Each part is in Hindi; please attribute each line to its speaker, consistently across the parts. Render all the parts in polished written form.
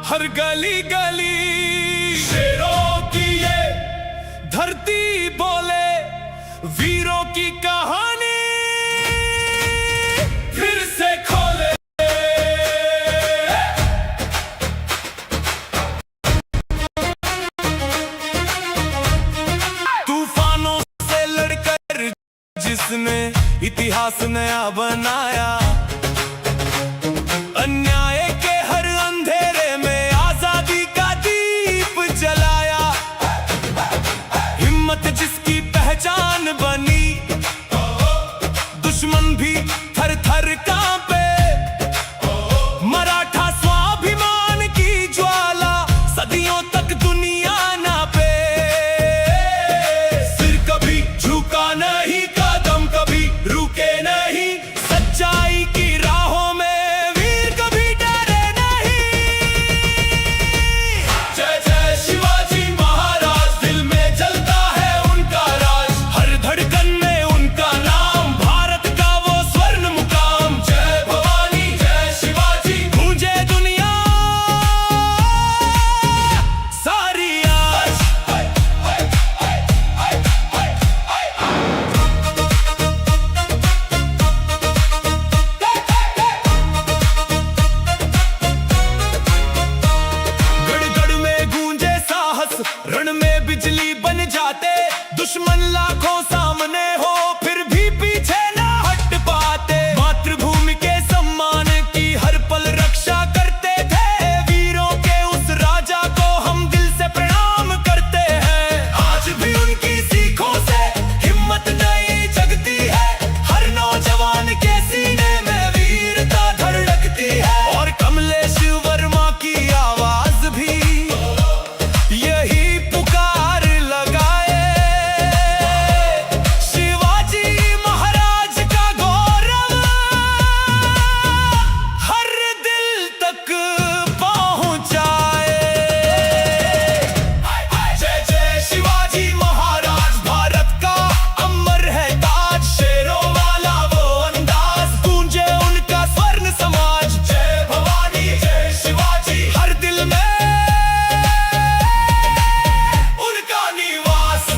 Speaker 1: हर गली गली शेरों की ये धरती बोले वीरों की कहानी फिर से खोले। तूफानों से लड़कर जिसने इतिहास नया बनाया, अन्याय के हर अंधेरे में आजादी का दीप जलाया। हिम्मत जिसकी पहचान बनी, दुश्मन भी थर थर कांपे। मराठा स्वाभिमान की ज्वाला सदियों तक दुनिया नापे। सिर कभी झुका नहीं, कदम कभी रुके नहीं, सच्चाई की राहों में वीर कभी डरे नहीं। जय जय शिवाजी महाराज, दिल में जलता है उनका राज, हर धड़कन में उनका नाम, भारत का वो स्वर्ण मुकाम। जय भवानी जय शिवाजी, गूंजे दुनिया सारी आज। गड़ गड़ में गूंजे साहस, रण में बिजली बन जाते। दुश्मन लाखों सामने हो, फिर भी पीछे ना हट पाते। मातृभूमि के सम्मान की हर पल रक्षा करते थे। वीरों के उस राजा को हम दिल से प्रणाम करते हैं। आज भी उनकी सीखों से हिम्मत नई जगती है। हर नौजवान के सीने में वीरता धड़कती है। और कमलेश वर्मा की आवाज भी यही पुकार लगाए। शिवाजी महाराज का गौरव हर दिल तक पहुंचाए। जय जय शिवाजी महाराज, भारत का अमर है ताज। शेरों वाला वो अंदाज, गूंजे उनका स्वर्ण समाज। जय भवानी जय शिवाजी, हर दिल में उनका निवास।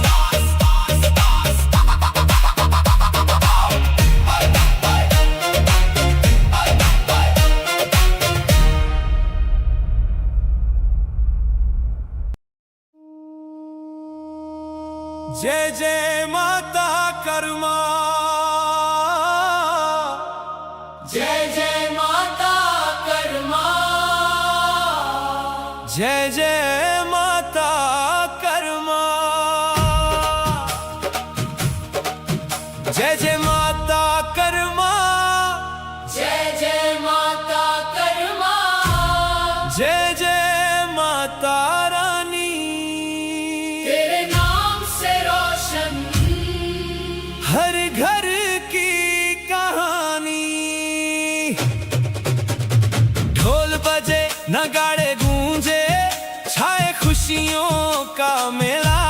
Speaker 1: जय जय माता कर्मा,
Speaker 2: जय जय माता कर्मा,
Speaker 1: जय जय माता कर्मा, जय जय माता कर्मा,
Speaker 2: जय जय माता कर्मा,
Speaker 1: जय जय माता रानी।
Speaker 2: तेरे नाम से रोशन
Speaker 1: हर घर की कहानी। ढोल बजे नगाड़े गूंजे, छाए खुशियों का मेला।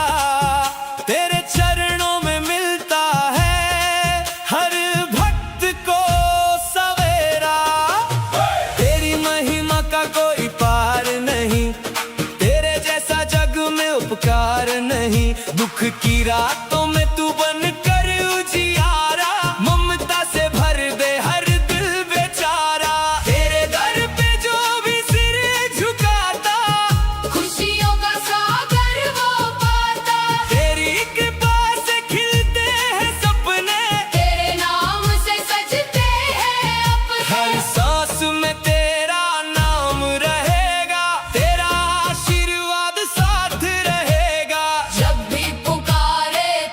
Speaker 1: तेरे चरणों में मिलता है हर भक्त को सवेरा। तेरी महिमा का कोई पार नहीं, तेरे जैसा जग में उपकार नहीं। दुख की रातों में तू बन कर उजियारा, ममता से भर दे हर दिल बेचारा। तेरे दर पे जो भी सिर झुकाता,
Speaker 2: खुशियों का सागर वो पाता।
Speaker 1: तेरी कृपा से खिलते हैं सपने,
Speaker 2: तेरे नाम से सजते हैं
Speaker 1: हर
Speaker 2: अपने।
Speaker 1: सांस में तेरा नाम रहेगा, तेरा आशीर्वाद साथ रहेगा।
Speaker 2: जब भी पुकारे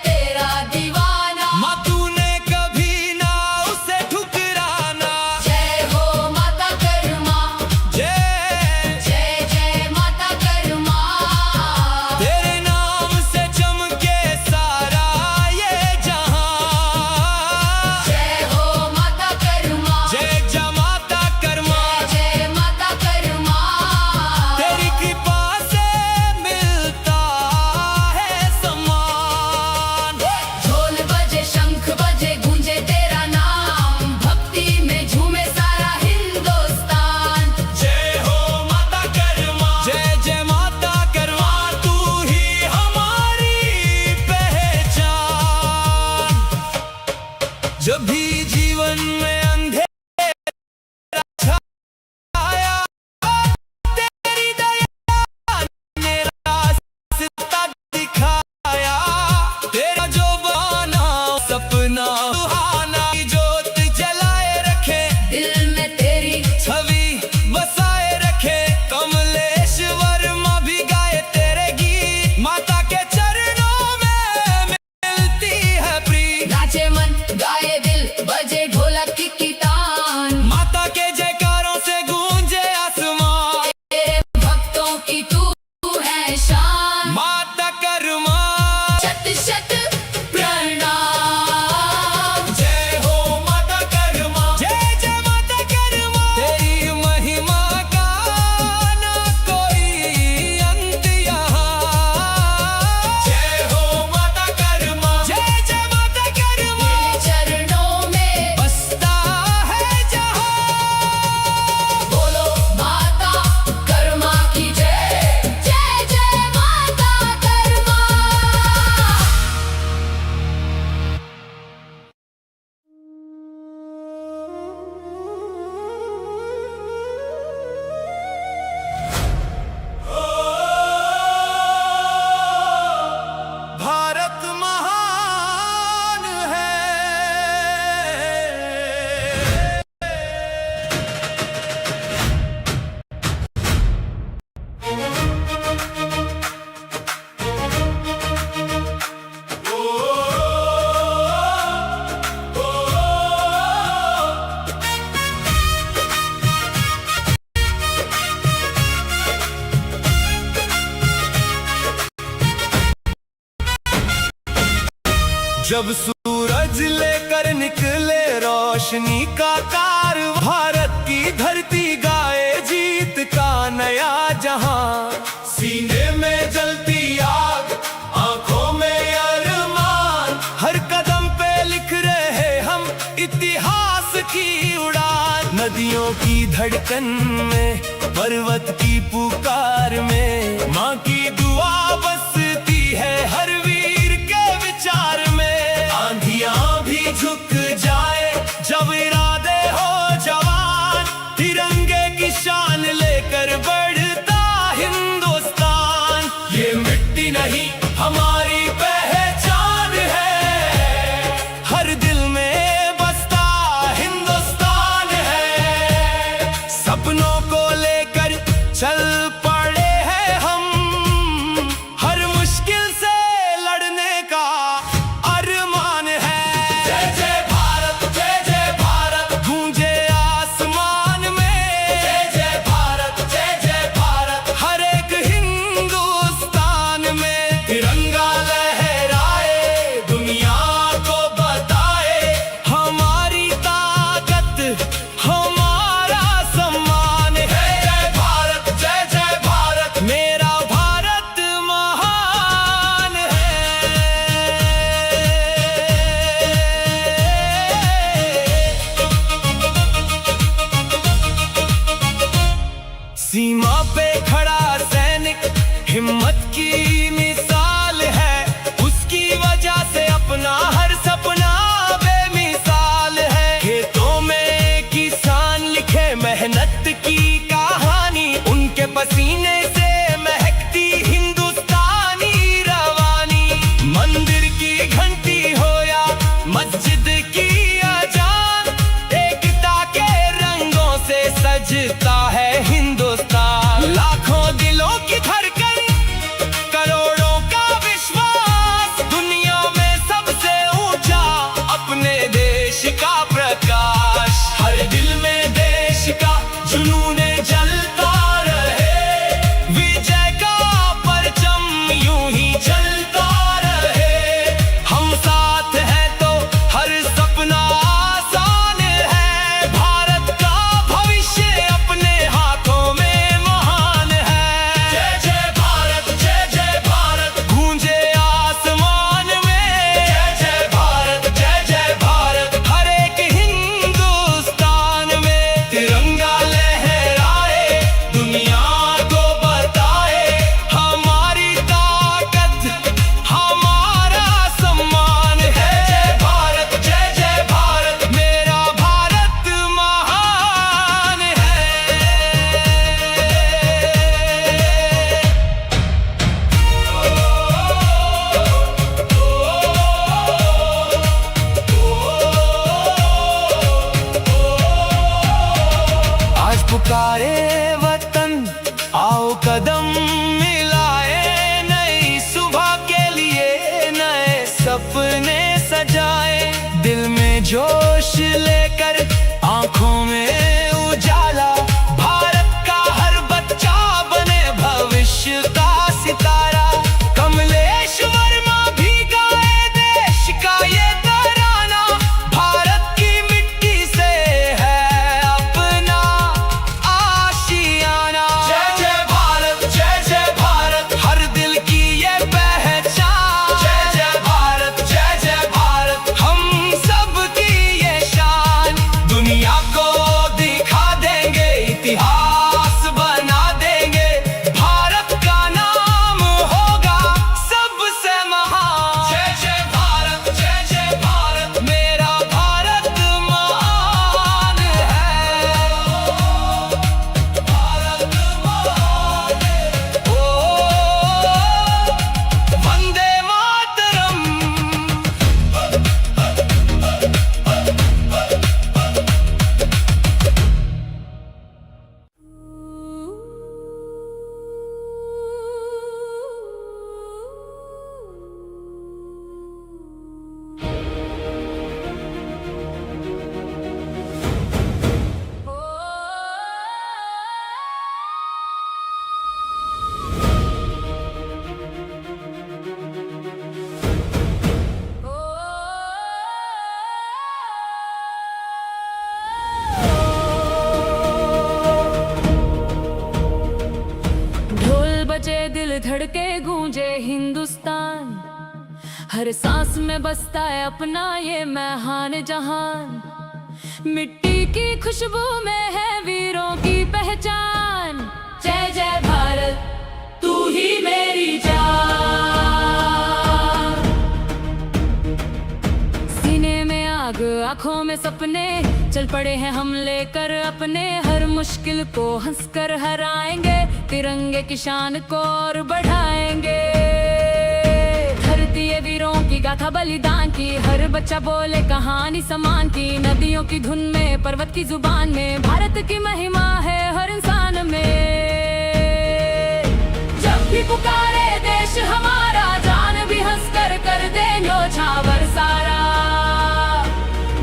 Speaker 1: जब सूरज लेकर निकले रोशनी का कार, भारत की धरती गाए जीत का नया जहां। सीने में जलती आग, आंखों में अरमान, हर कदम पे लिख रहे हम इतिहास की उड़ान। नदियों की धड़कन में, पर्वत की पुकार में, माँ की दुआ बसती है हर वीर के विचार में। आंधियां भी झुक जाए जब इरादे हो जवान, तिरंगे की शान लेकर बढ़ता हिंदुस्तान। ये मिट्टी नहीं हमारी पहचान है, हर दिल में बसता हिंदुस्तान है। सपनों को लेकर चल पड़े हैं हम, हर मुश्किल से लड़ने का अरमान है। जय जय भारत, जय जय भारत, गूंजे आसमान में। जय जय भारत, जय जय भारत, हर एक हिंदुस्तान में। तिरंगा लहराए, दुनिया को बताए, हमारी ताकत, हमारा सम्मान है। जय भारत, जय जय भारत, मेरा भारत महान है। सीमा पे खड़ा सैनिक हिम्मत की मिसाल है, उसकी वजह से अपना हर सपना बेमिसाल है। खेतों में किसान लिखे मेहनत की कहानी, उनके पसीने से महकती हिंदुस्तानी रवानी। मंदिर की घंटी हो या मस्जिद की अजान, एकता के रंगों से सजता है हिंदुस्तान। लाखों दिलों की धड़कन, करोड़ों का विश्वास, दुनिया में सबसे ऊंचा अपने देश का प्रकाश। हर दिल में देश का जुनून जलता रहे, विजय का परचम यूं ही चलता रहे। हम साथ हैं तो हर सपना आसान है, भारत का भविष्य अपने हाथों में महान है। जय जय भारत, जय जय भारत, गूंजे आसमान में। जय जय भारत, जय जय भारत, हर एक हिंदुस्तान में। तिरंगा लहराए, दुनिया को बताए, हमारी ताकत, हमारा सम्मान है। जय भारत, जय जय भारत, मेरा भारत महान है। आज पुकारे वतन, आओ कदम मिलाए, नई सुबह के लिए नए सपने सजाए। दिल में जोश लेकर, आंखों में उजाला, भारत का हर बच्चा बने भविष्य का सितारा। कमलेश वर्मा भी गाए देश का ये तराना, भारत की मिट्टी से है अपना आशीर्वाद।
Speaker 3: धड़के गूंजे हिंदुस्तान। हर सांस में बसता है अपना ये महान जहान। मिट्टी की खुशबू में है वीरों की पहचान। जय जय भारत तू ही मेरी जान। सीने में आग आंखों में सपने, चल पड़े हैं हम लेकर अपने। हर मुश्किल को हंसकर हराएंगे, तिरंगे की शान को और बढ़ाएंगे। धरती ये वीरों की गाथा बलिदान की, हर बच्चा बोले कहानी समान की। नदियों की धुन में पर्वत की जुबान में, भारत की महिमा है हर इंसान में। जब भी पुकारे देश हमारा, जान भी हंसकर कर दे न्योछावर सारा।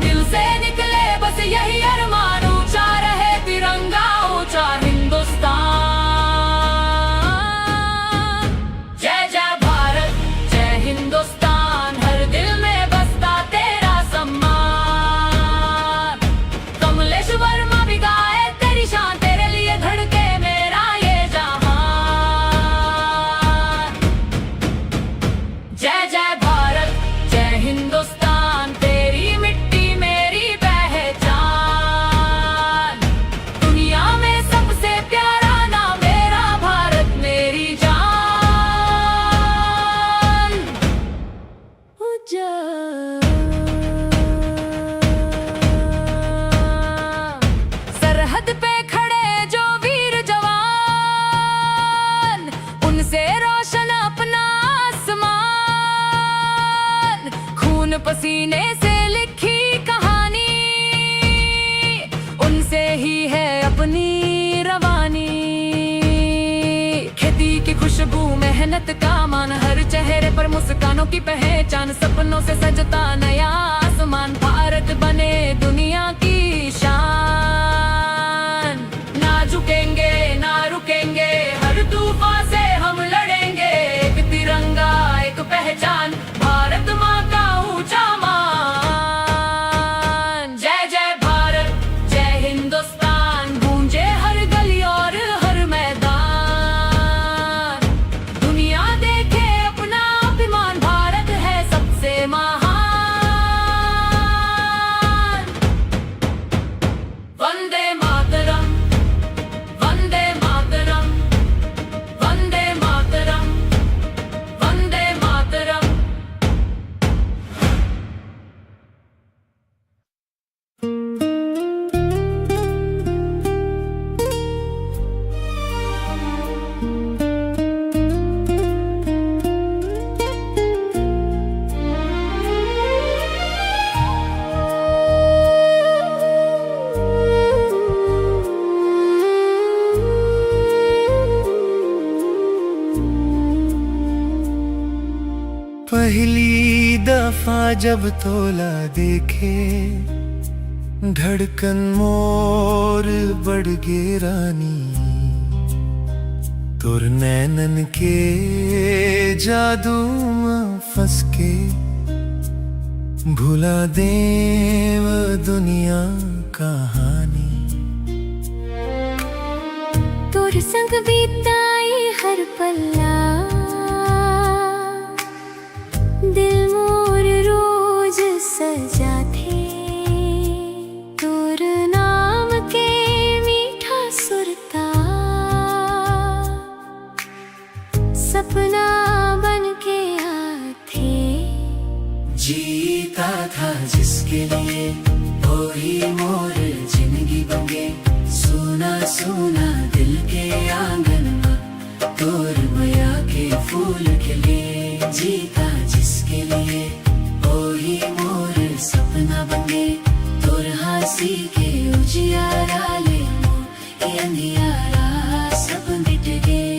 Speaker 3: दिल से निकले बस यही अरमान, ऊंचा रहे तिरंगा ऊंचा हिंदुस्तान। जय जय भारत जय हिंदुस्तान, हर दिल में बसता तेरा सम्मान। कमलेश वर्मा भी गाए तेरी शान, तेरे लिए धड़के मेरा ये जहान। जय जय भारत जय हिंदुस्तान, तेरी मिट्टी मेरी पहचान। दुनिया में सबसे प्यारा नाम मेरा भारत मेरी जान। सरहद पे खड़े जो वीर जवान, उनसे रोशन अपना आसमान। खून पसीने से लिखी कहानी, उनसे ही है अपनी रवानी। खेती की खुशबू मेहनत का मान, हर चेहरे पर मुस्कानों की पहचान। सपनों से सजता नया आसमान, भारत बने दुनिया की शान। ना झुकेंगे ना रुकेंगे, हर तूफान से हम लड़ेंगे। एक तिरंगा एक पहचान, भारत माँ का ऊंचा मान। जय जय भारत जय हिंदुस्तान, गूंजे हर गली और हर मैदान। दुनिया देखे अपना अभिमान, भारत है सबसे महान। वंदे मातरम वंदे मातरम वंदे मातरम वंदे मातरम।
Speaker 1: पहली दफा जब तोला देखे, धड़कन मोर बढ़ गे रानी। तुर नैनन के जादू में फंस के, भुला देव दुनिया कहानी।
Speaker 3: तोर संग बीताई हर पल्ला, दिल मोर रोज सजा थे। तोर नाम के मीठा सुरता, सपना बन के आते।
Speaker 1: जीता था जिसके लिए, वही मोर जिंदगी बंगे। सुना सुना दिल के आंगन में, तोर माया के फूल खिले। जीता जिसके लिए, वही मोर सपना बंगे। तोर हंसी के उजियारा ले मोर, ये अंधियारा सब मिट गए।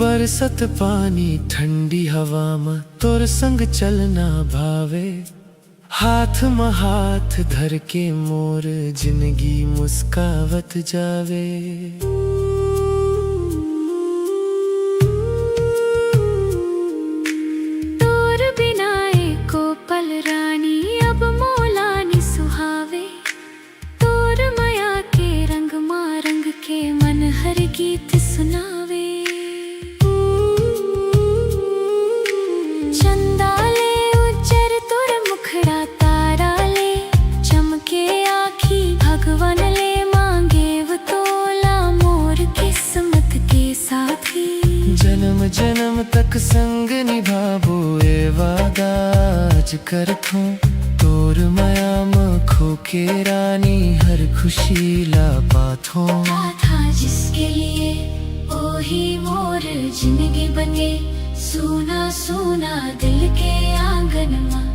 Speaker 1: बरसत पानी ठंडी हवा में, तोर संग चलना भावे। हाथ में हाथ धर के मोर जिंदगी मुस्कावत जावे।
Speaker 3: तोर बिना एको पल रानी अब मोलानी सुहावे। तोर माया के रंग मारंग के मन हर गीत सुनावे। चंदा ले उज्जर तोर मुखड़ा, तारा ले चमके आखी, भगवान ले मांगे वो तोला मोर किस्मत के साथी।
Speaker 1: जन्म जन्म तक संग निभाबो ए वादा आज करथो। तोर माया में खो के रानी हर खुशी ला पाथो।
Speaker 3: था जिसके लिए ओ ही मोर जिंदगी बने। सोना सोना दिल के आंगन में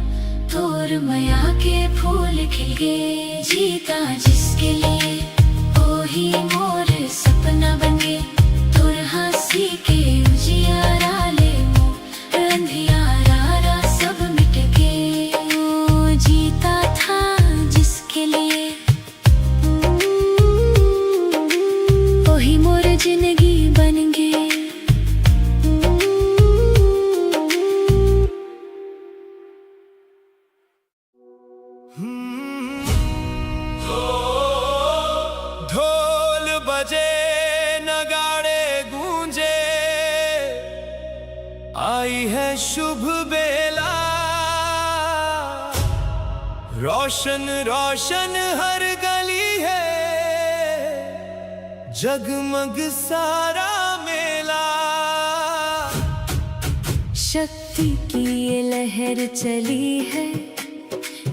Speaker 3: तोर माया के फूल खिल गए। जीता जिसके लिए ओ ही मोर सपना बने। तोर हंसी के उजियारा ले मोर अंधियारा सब मिट गए। ओ जीता था जिसके लिए ओ ही मोर जिंदगी बन गए।
Speaker 1: ढोल बजे नगाड़े गूंजे, आई है शुभ बेला। रोशन रोशन हर गली है, जगमग सारा मेला।
Speaker 3: शक्ति की ये लहर चली है,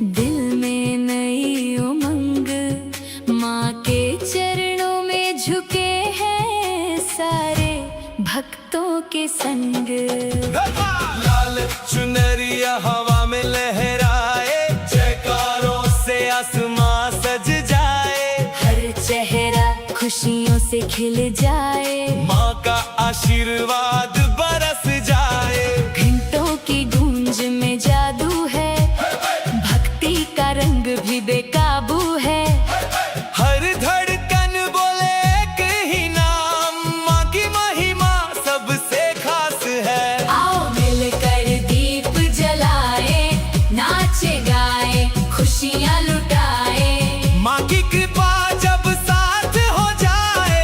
Speaker 3: दिल में नई उमंग। माँ के चरणों में झुके हैं सारे भक्तों के संग।
Speaker 1: लाल चुनरिया हवा में लहराए, जयकारों से आसमां सज जाए।
Speaker 3: हर चेहरा खुशियों से खिल जाए।
Speaker 1: माँ का आशीर्वाद बरस जाए।
Speaker 3: घंटों की गूंज में जादू है, भक्ति का रंग भी बेकाबू है।
Speaker 1: हर धड़कन बोले एक ही नाम, माँ की महिमा सबसे खास है।
Speaker 3: आओ मिलकर दीप जलाए, नाचे गाए, खुशियाँ लुटाए।
Speaker 1: माँ की कृपा जब साथ हो जाए,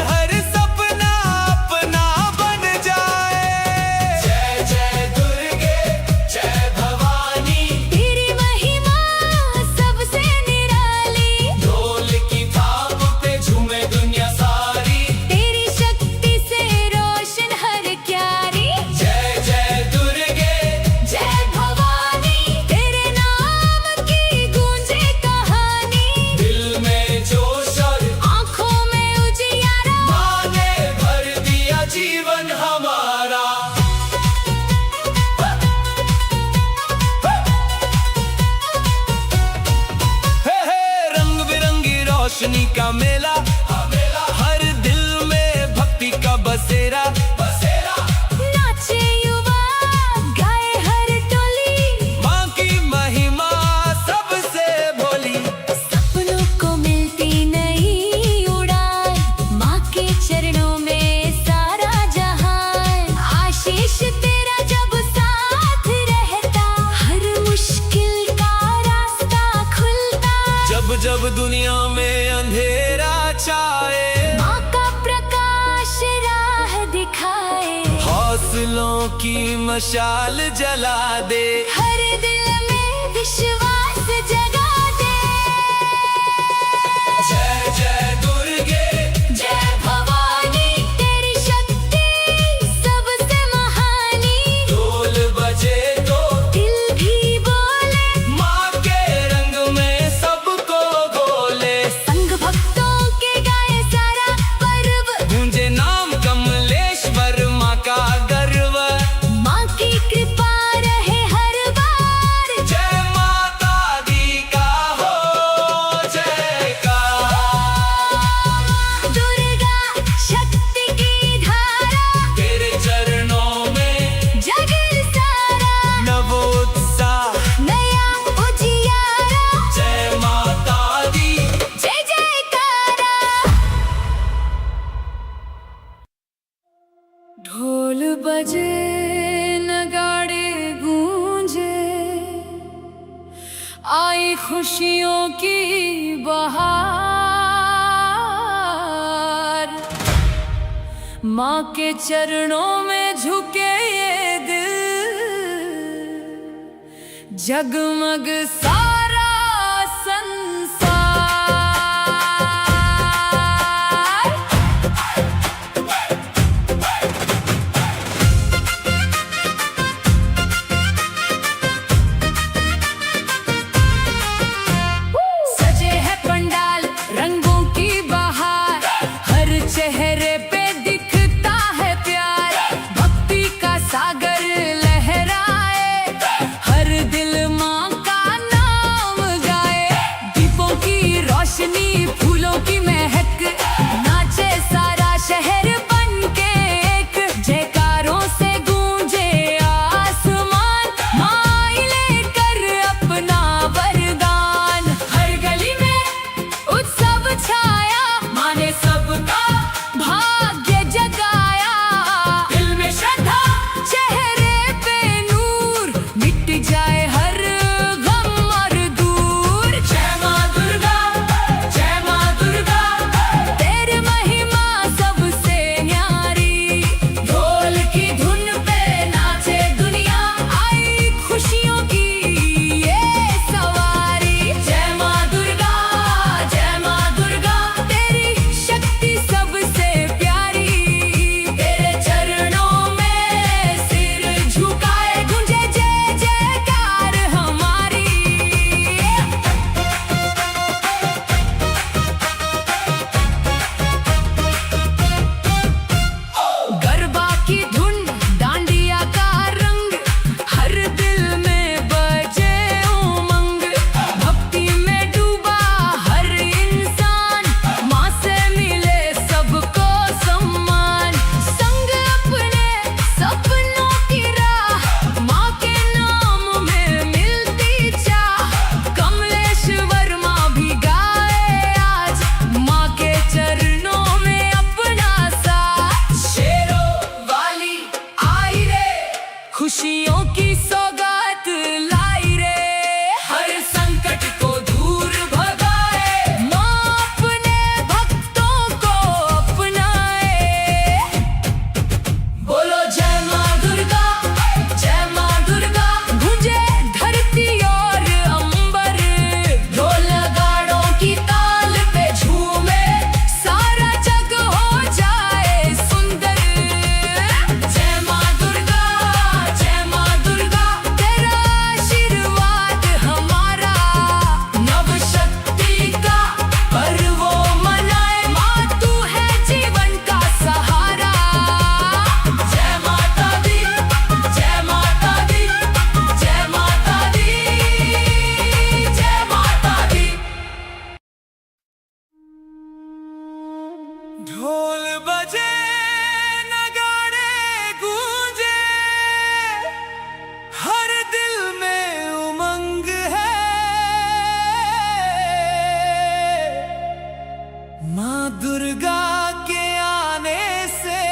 Speaker 1: हर सपना अपना बन जाए। जय जय दुर्गे जय भवानी,
Speaker 3: तेरी महिमा सबसे निराली।
Speaker 1: ढोल की थाप पे झूमे दुनिया सारी।
Speaker 3: तेरी शक्ति से रोशन हर क्यारी।
Speaker 1: जय जय दुर्गे
Speaker 3: जय भवानी, तेरे नाम की गूंजे कहानी।
Speaker 1: दिल में जोश और
Speaker 3: आँखों में उजियारा,
Speaker 1: माँ ने भर दिया जीवन हमारा। हे हे रंग बिरंगी रोशनी का मेला, हर दिल में भक्ति का बसेरा।
Speaker 3: नाचे युवा, गाए हर टोली।
Speaker 1: माँ की महिमा सबसे भोली।
Speaker 3: सपनों को मिलती नई उड़ान, माँ के चरणों में सारा जहान। आशीष तेरा जब साथ रहता, हर मुश्किल का रास्ता खुलता।
Speaker 1: जब जब दुनिया में अंधेरा छाए,
Speaker 3: माँ का प्रकाश राह दिखाए।
Speaker 1: हौसलों की मशाल जला दे।
Speaker 3: हर दिल में विश्वास जगा दे।
Speaker 1: जय जय दुर्गे
Speaker 3: जय भवानी, तेरी शक्ति सबसे महानी।
Speaker 1: ढोल बजे तो
Speaker 3: दिल भी बोले,
Speaker 1: माँ के रंग में सबको गोले।
Speaker 3: संग भक्तों के गाए सारा पर्व।
Speaker 1: गूंजे नाम कमलेश्वर माँ का गर्व।
Speaker 3: माँ की कृपा रहे हर बार।
Speaker 1: जय माता
Speaker 3: ढोल बजे नगाड़े गूंजे, आई खुशियों की बहार। माँ के चरणों में झुके ये दिल, जगमग सारा संसार। सजे है पंडाल रंगों की बहार, हर चेहरे पे दिखता है प्यार। भक्ति का सागर लहराए, हर दिल माँ का नाम गाए। दीपों की रोशनी फूलों की महक, नाचे सारा शहर बन के एक। जयकारों से गूंजे आसमान, माँ लेकर अपना वरदान। हर गली में उत्सव छाया, माँ ने सबका भाग्य जगाया। दिल में श्रद्धा, चेहरे पे नूर, मिट जाए हर गम और दूर। जय माँ दुर्गा, जय माँ दुर्गा, तेरी महिमा सबसे न्यारी। ढोल की धुन पे नाचे दुनिया, आई खुशियों की ये सवारी। जय माँ दुर्गा, जय माँ दुर्गा, तेरी शक्ति सबसे प्यारी। तेरे चरणों में सिर झुकाए, गूंजे जय जयकार हमारी। गरबा की धुन, डांडिया का रंग, हर दिल में बजे उमंग। भक्ति में डूबा हर इंसान, माँ से मिले सबको सम्मान। संग अपने सपनों की राह, माँ के नाम में मिलती चाह। कमलेश्वर माँ भी गाए आज, माँ के चरणों में अपना साथ। शेरों वाली आई रे, खुशियों की सौगात लाई रे। हर संकट को दूर भगाए, माँ अपने भक्तों को अपनाए। बोलो जय माँ दुर्गा, जय माँ दुर्गा, गूंजे धरती और अंबर। ढोल नगाड़ों की ताल पे झूमे, सारा जग हो जाए सुंदर। जय माँ दुर्गा, जय माँ दुर्गा, तेरा आशीर्वाद हमारा। नव शक्ति का पर्व मनाए, माँ तू है जीवन का सहारा। जय माता दी, जय माता दी, जय माता दी, जय माता दी।
Speaker 1: ढोल बजे नगाड़े गूंजे, हर दिल में उमंग है। माँ दुर्गा के आने से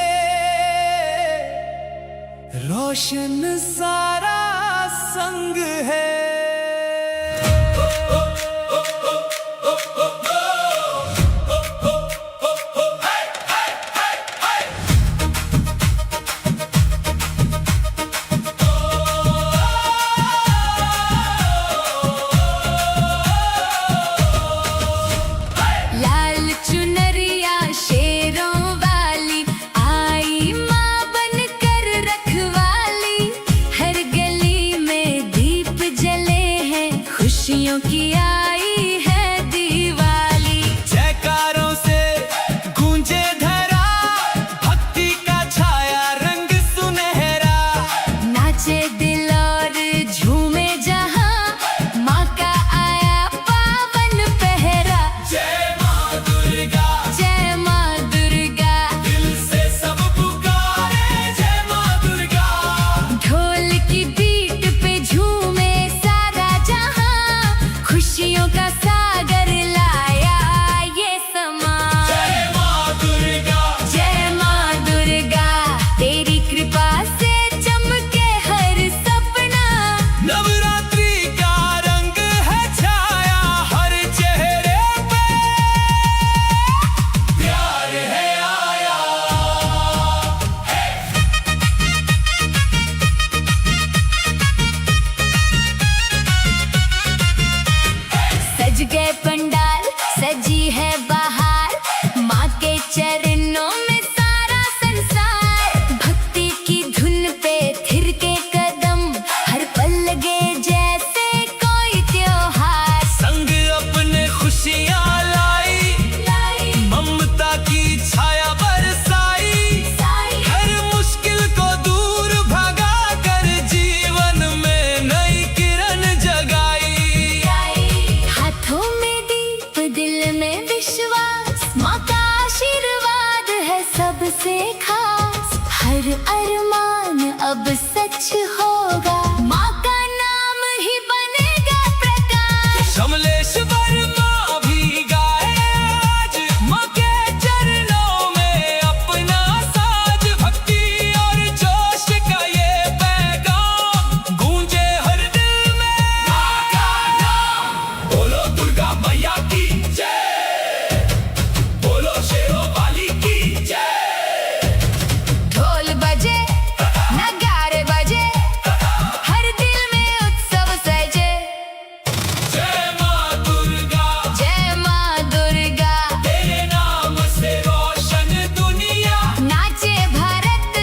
Speaker 1: रोशन सारा संग है।
Speaker 3: लाल चुनरिया शेरों वाली, आई माँ बनकर रखवाली। हर गली में दीप जले, अब सच होगा, माँ का नाम ही बनेगा प्रकाश।
Speaker 1: कमलेश वर्मा भी गाए आज माँ के चरणों में अपना साज। भक्ति और जोश का ये पैगाम गूंजे हर दिल में माँ का नाम। बोलो दुर्गा मैया की जय, बोलो शेरों वाली की जय।
Speaker 2: ढोल बजे नगारे बजे, हर दिल में उत्सव सजे।
Speaker 1: जय माँ दुर्गा,
Speaker 2: जय माँ दुर्गा,
Speaker 1: तेरे नाम से रोशन दुनिया।
Speaker 2: नाचे भारत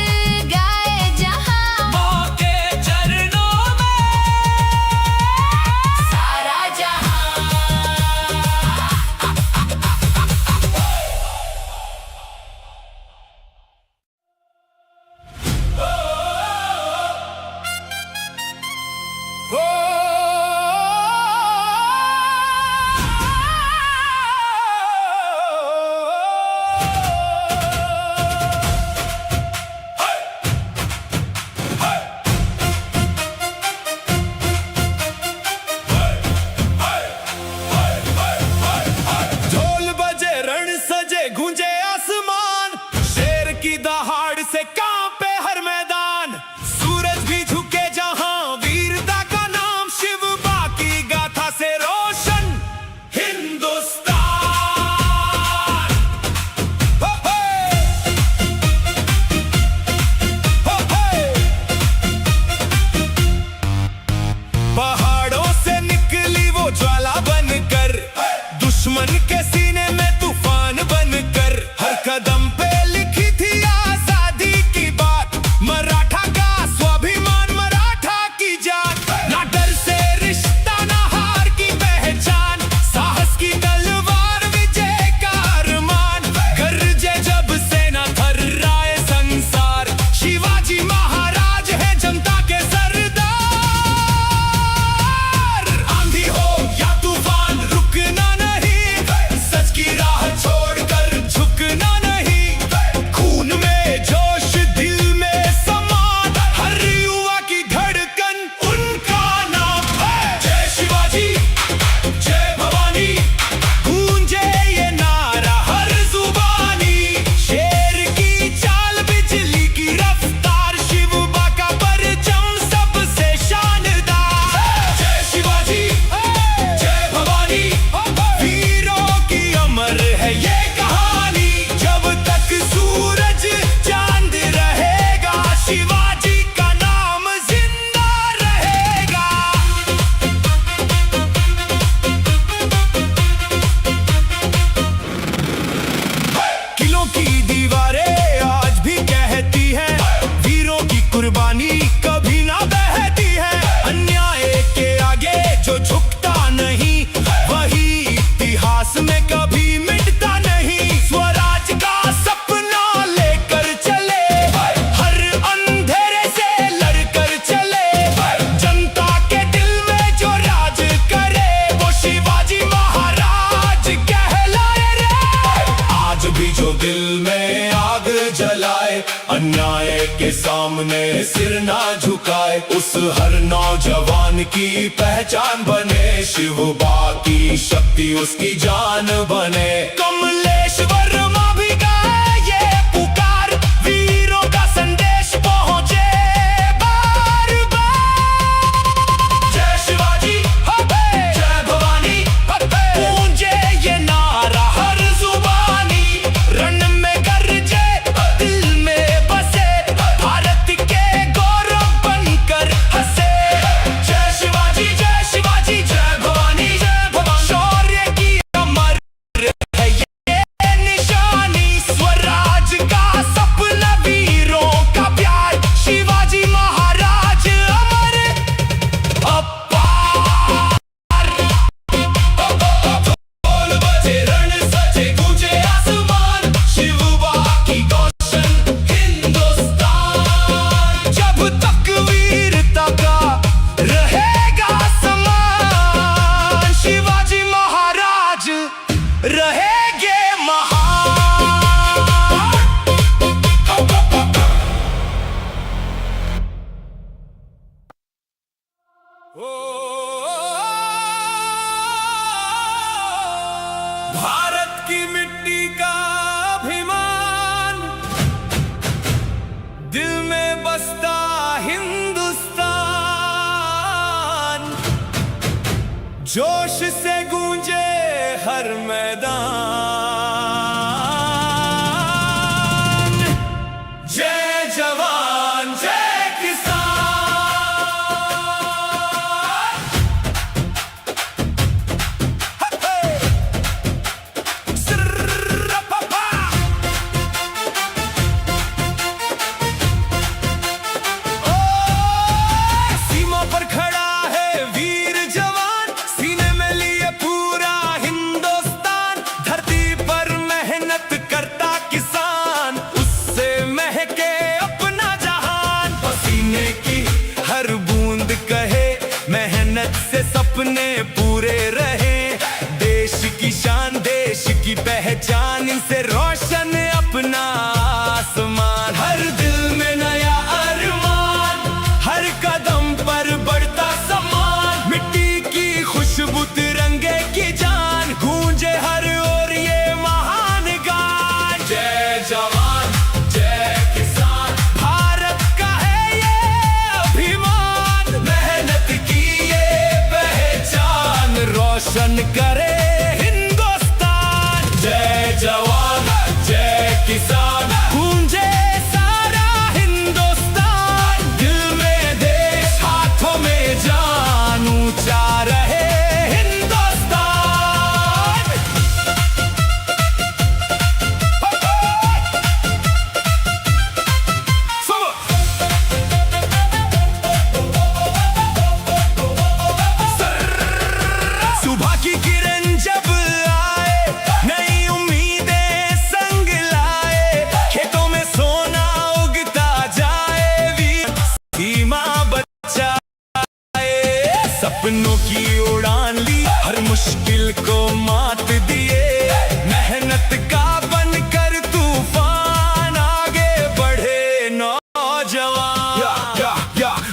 Speaker 2: गाए जहां,
Speaker 1: माँ के चरणों में
Speaker 2: सारा जहां।
Speaker 1: ढोल बजे रण सजे गूंजे आसमान, शेर की दहाड़ से कांपे हर मैदान। सूरज भी झुके जहां वीरता का नाम, शिव बाकी गाथा से रोशन हिंदुस्तान। हो हे! हो हे! पहाड़ों से निकली वो ज्वाला बनकर, दुश्मन के सीने में तूफान बनकर। हर कदम पे लिखी थी आजादी की बात, मराठा का स्वाभिमान, मराठा की जान। ना डर से रिश्ता, ना हार की पहचान, साहस की तलवार, विजय का अरमान। गरजे जब सेना थर्राए संसार, शिवाजी महाराज है जनता के सरदार। आंधी हो या तूफान रुकना नहीं, सच की राह छोड़कर झुकना नहीं। खून में जोश, दिल में समान, हर युवा की धड़कन उनका नाम है। जय शिवाजी, जय भवानी, गूंजे ये नारा हर जुबानी। शेर की चाल, बिजली की रफ्तार, शिव बाका परचम सबसे शानदार। जय शिवाजी, जय भवानी, वीरों की अमर है ये कहानी। जब तक सूरज चांद रहेगा, शिवाजी का नाम जिंदा रहेगा। किलों की दीवारें आज भी कहती है, वीरों की कुर्बानी कभी ना बहती है। अन्याय के आगे जो झुकता नहीं, वही इतिहास में कभी मिटता नहीं। स्वराज का सपना लेकर चले, हर अंधेरे से लड़कर चले। जनता के दिल में जो राज करे, वो शिवाजी महाराज कहलाए रे। आज भी जो दिल में आग जलाए, अन्याय के सामने सिर ना झुकाए, उस हर नौजवान की पहचान बने। शिव बाकी शक्ति उसकी जान बने। कमलेश वर्मा भी गाए ये पुकार, वीरों का संदेश पहुंचे बार बार। जय शिवाजी, जय भवानी, गूंजे ये नारा हर जुबानी। रण में गरजे, दिल में बसे, भारत के गौरव बनकर हंसे। जय शिवाजी, जय शिवाजी, जय भवानी, जय भवानी। शौर्य की अमर है ये ओ भारत की मिट्टी का अभिमान, दिल में बसता हिंदुस्तान, जोश से गूंजे हर मैदान। जय जवान जय किसान। सर्रपपा। ओ, सीमा पर खड़ा है वीर जवान, सीने में लिए पूरा हिंदुस्तान। धरती पर मेहनत करता किसान, उससे महके अपना जहान। पसीने की हर बूंद कहे, मेहनत से सपने पूरे रहे। देश की शान, देश की पहचान, इनसे रोशन अपना आसमान। हर दिल में नया अरमान, हर कदम पर बढ़ता सम्मान। मिट्टी की खुशबू तिरंगे की जान, गूंजे हर ओर ये महान गान। जय जवान जय किसान, भारत का है ये अभिमान। मेहनत की ये पहचान, रोशन करे हिंदुस्तान। जय जवान जय किसान, गूंजे सारा हिंदुस्तान। दिल में देश, हाथों में जान, ऊंचा रहे हिंदुस्तान। सुबह की किरण जब आए, नई उम्मीदें संग लाए। खेतों में सोना उगता जाए, वीर सीमा बचाए। सपनों की उड़ान ली, हर मुश्किल को मात दिए। मेहनत का बनकर तूफान, आगे बढ़े नौजवान।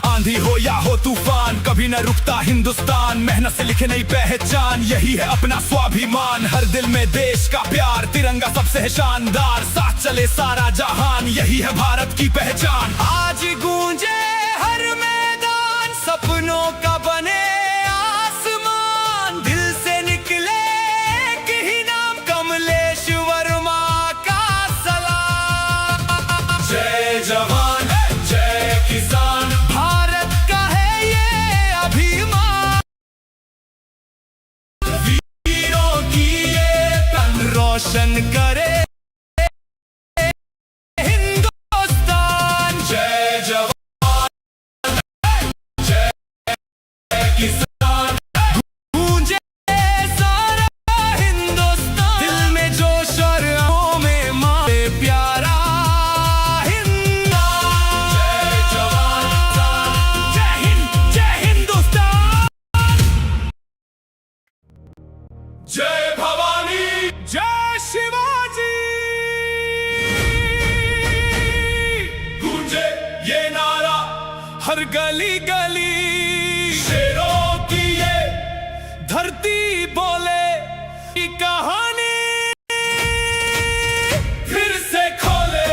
Speaker 1: आंधी हो या हो तूफान, कभी न रुकता हिंदुस्तान। मेहनत से लिखे नई पहचान, यही है अपना स्वाभिमान। हर दिल में देश का प्यार, तिरंगा सबसे है शानदार। साथ चले सारा जहान, यही है भारत की पहचान। आज गूंजे हर मैदान, सपनों का बने आसमान। दिल से निकले एक ही नाम, कमलेश वर्मा का सलाम। जय जवान जय किसान, भारत का है ये अभिमान। वीरों की ये तन, रोशन करे हिंदुस्तान। जय जवान जय किसान, गूंजे सारा हिंदुस्तान। दिल में जोश और आंखों में माँ प्यारा हिंदुस्तान। जय जवान जय हिंद जय हिंदुस्तान। जय भवानी जय शिवाजी, गूंजे ये नारा हर गली गली। शेरों की ये धरती बोले की कहानी, फिर से खोले।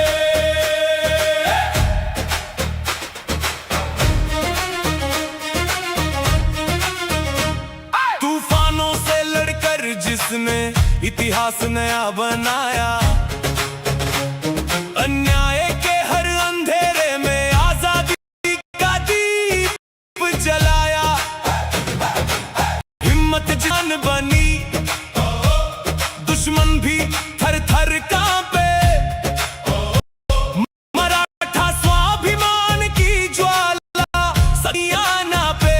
Speaker 1: तूफानों से लड़कर जिसने इतिहास नया बनाया, अन्याय के हर अंधेरे में आजादी का दीप जलाया। हिम्मत जान बनी, दुश्मन भी थर थर कांपे। मराठा स्वाभिमान की ज्वाला सदियां नापे।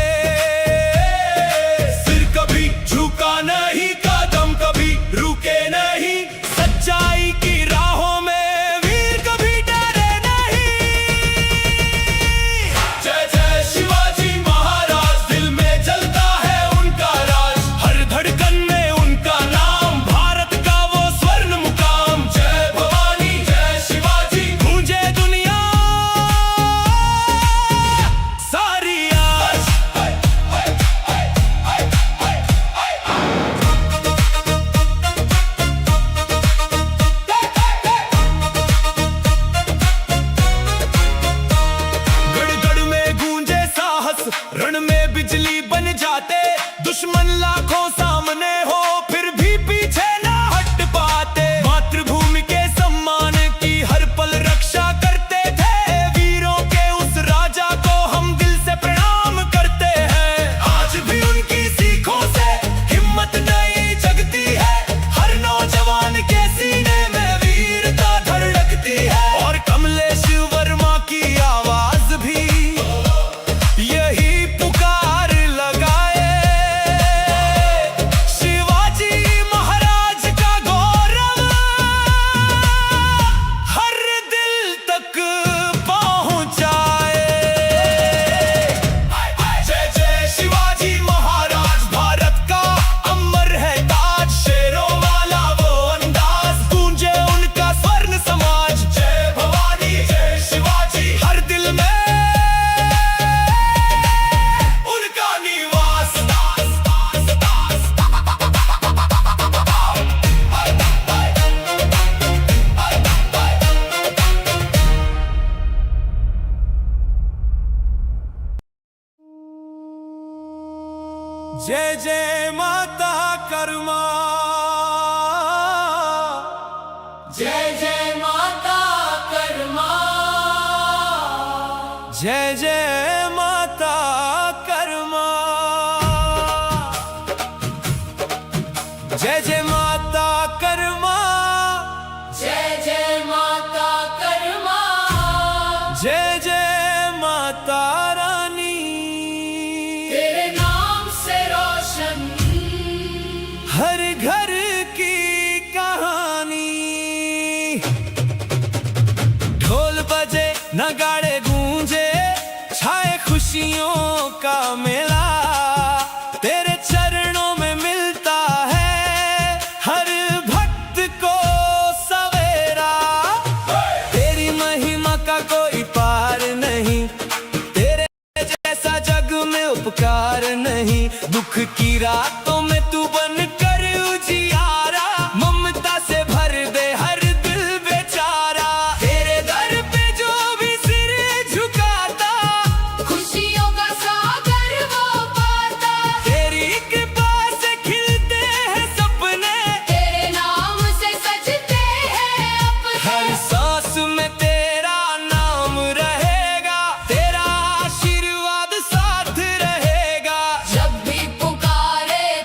Speaker 1: सिर कभी झुका नहीं, कदम कभी रुके नहीं, सच्चाई दुश्मन लाखों सामने हो फिर भी पीछे ना हट पाते। मातृभूमि के सम्मान की हर पल रक्षा करते थे। वीरों के उस राजा को हम दिल से प्रणाम करते हैं। आज भी उनकी सीखों से हिम्मत नहीं जगती है। हर नौजवान के सीने में वीरता धड़कती है। और कमलेश वर्मा की आवाज भी यही पुकार लगाए। शिवाजी महाराज का गौरव हर दिल तक पहुंचाए। जय जय शिवाजी महाराज, भारत का अमर है ताज। शेरों वाला वो अंदाज, गूंजे उनका स्वर्ण समाज। जय भवानी जय शिवाजी, हर दिल में उनका निवास। जय जय माता कर्मा,
Speaker 2: जय जय माता कर्मा,
Speaker 1: जय जय माता कर्मा। जय जय माता कर्मा,
Speaker 2: जय जय माता कर्मा,
Speaker 1: जय जय माता रानी।
Speaker 2: तेरे नाम से रोशन
Speaker 1: हर घर की कहानी। ढोल बजे नगाड़े गूंजे, छाए खुशियों का मेला। तेरे चरणों में मिलता है हर भक्त को सवेरा। तेरी महिमा का कोई पार नहीं, तेरे जैसा जग में उपकार नहीं। दुख की रातों में तू बन कर उजियारा, ममता से भर दे हर दिल बेचारा। तेरे दर पे जो भी सिर झुकाता,
Speaker 2: खुशियों का सागर वो पाता।
Speaker 1: तेरी कृपा से खिलते हैं सपने,
Speaker 2: तेरे नाम से सजते हैं
Speaker 1: हर
Speaker 2: अपने।
Speaker 1: सांस में तेरा नाम रहेगा। तेरा आशीर्वाद साथ रहेगा।
Speaker 2: जब भी पुकारे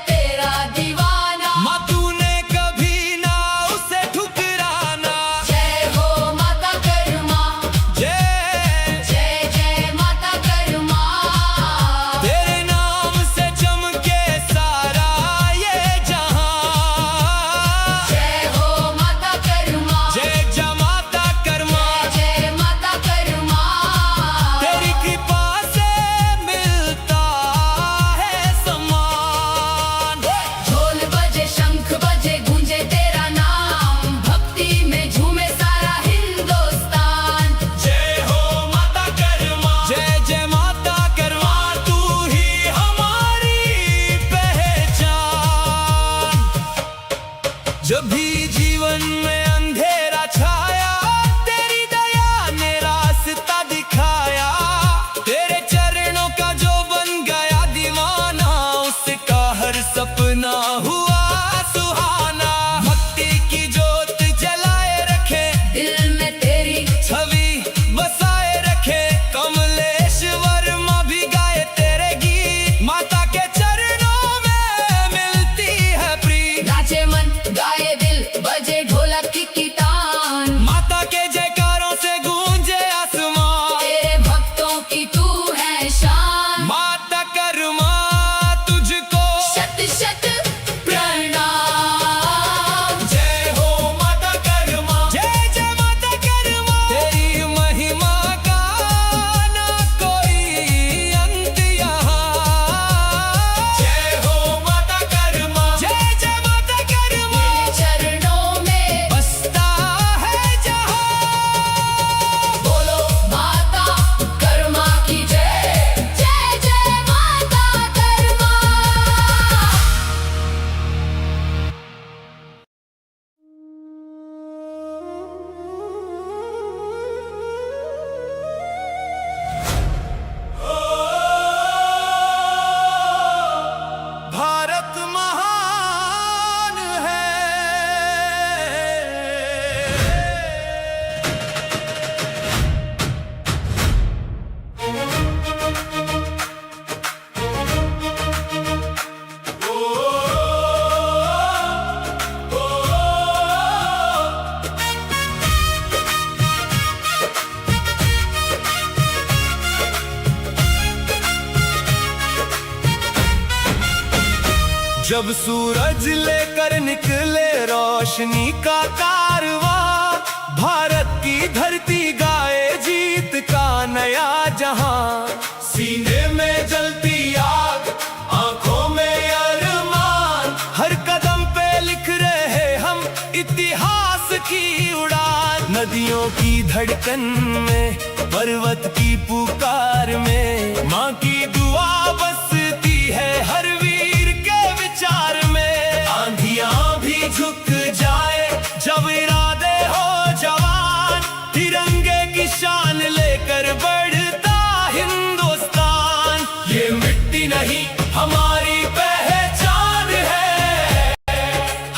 Speaker 1: जब सूरज लेकर निकले रोशनी का कारवां, भारत की धरती गाए जीत का नया जहां। सीने में जलती आग, आंखों में अरमान, हर कदम पे लिख रहे हम इतिहास की उड़ान। नदियों की धड़कन में, पर्वत की पुकार में, माँ की दुआ बसती है हर वीर के विचार में। आंधियां भी झुक जाए जब इरादे हो जवान, तिरंगे की शान लेकर बढ़ता हिंदुस्तान। ये मिट्टी नहीं हमारी पहचान है,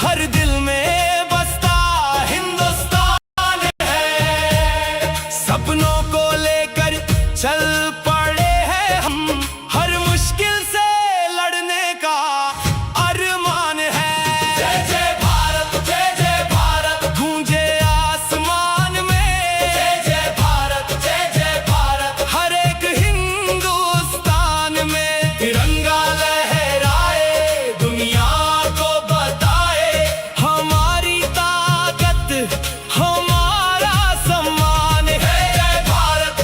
Speaker 1: हर दिल में बसता हिंदुस्तान है। सपनों को लेकर चल पड़े हैं हम, हर मुश्किल से लड़ने का अरमान है। जय जय भारत गूंजे आसमान में। जय भारत हर एक हिंदुस्तान में। तिरंगा लहराए, दुनिया को बताए, हमारी ताकत हमारा सम्मान है। जय भारत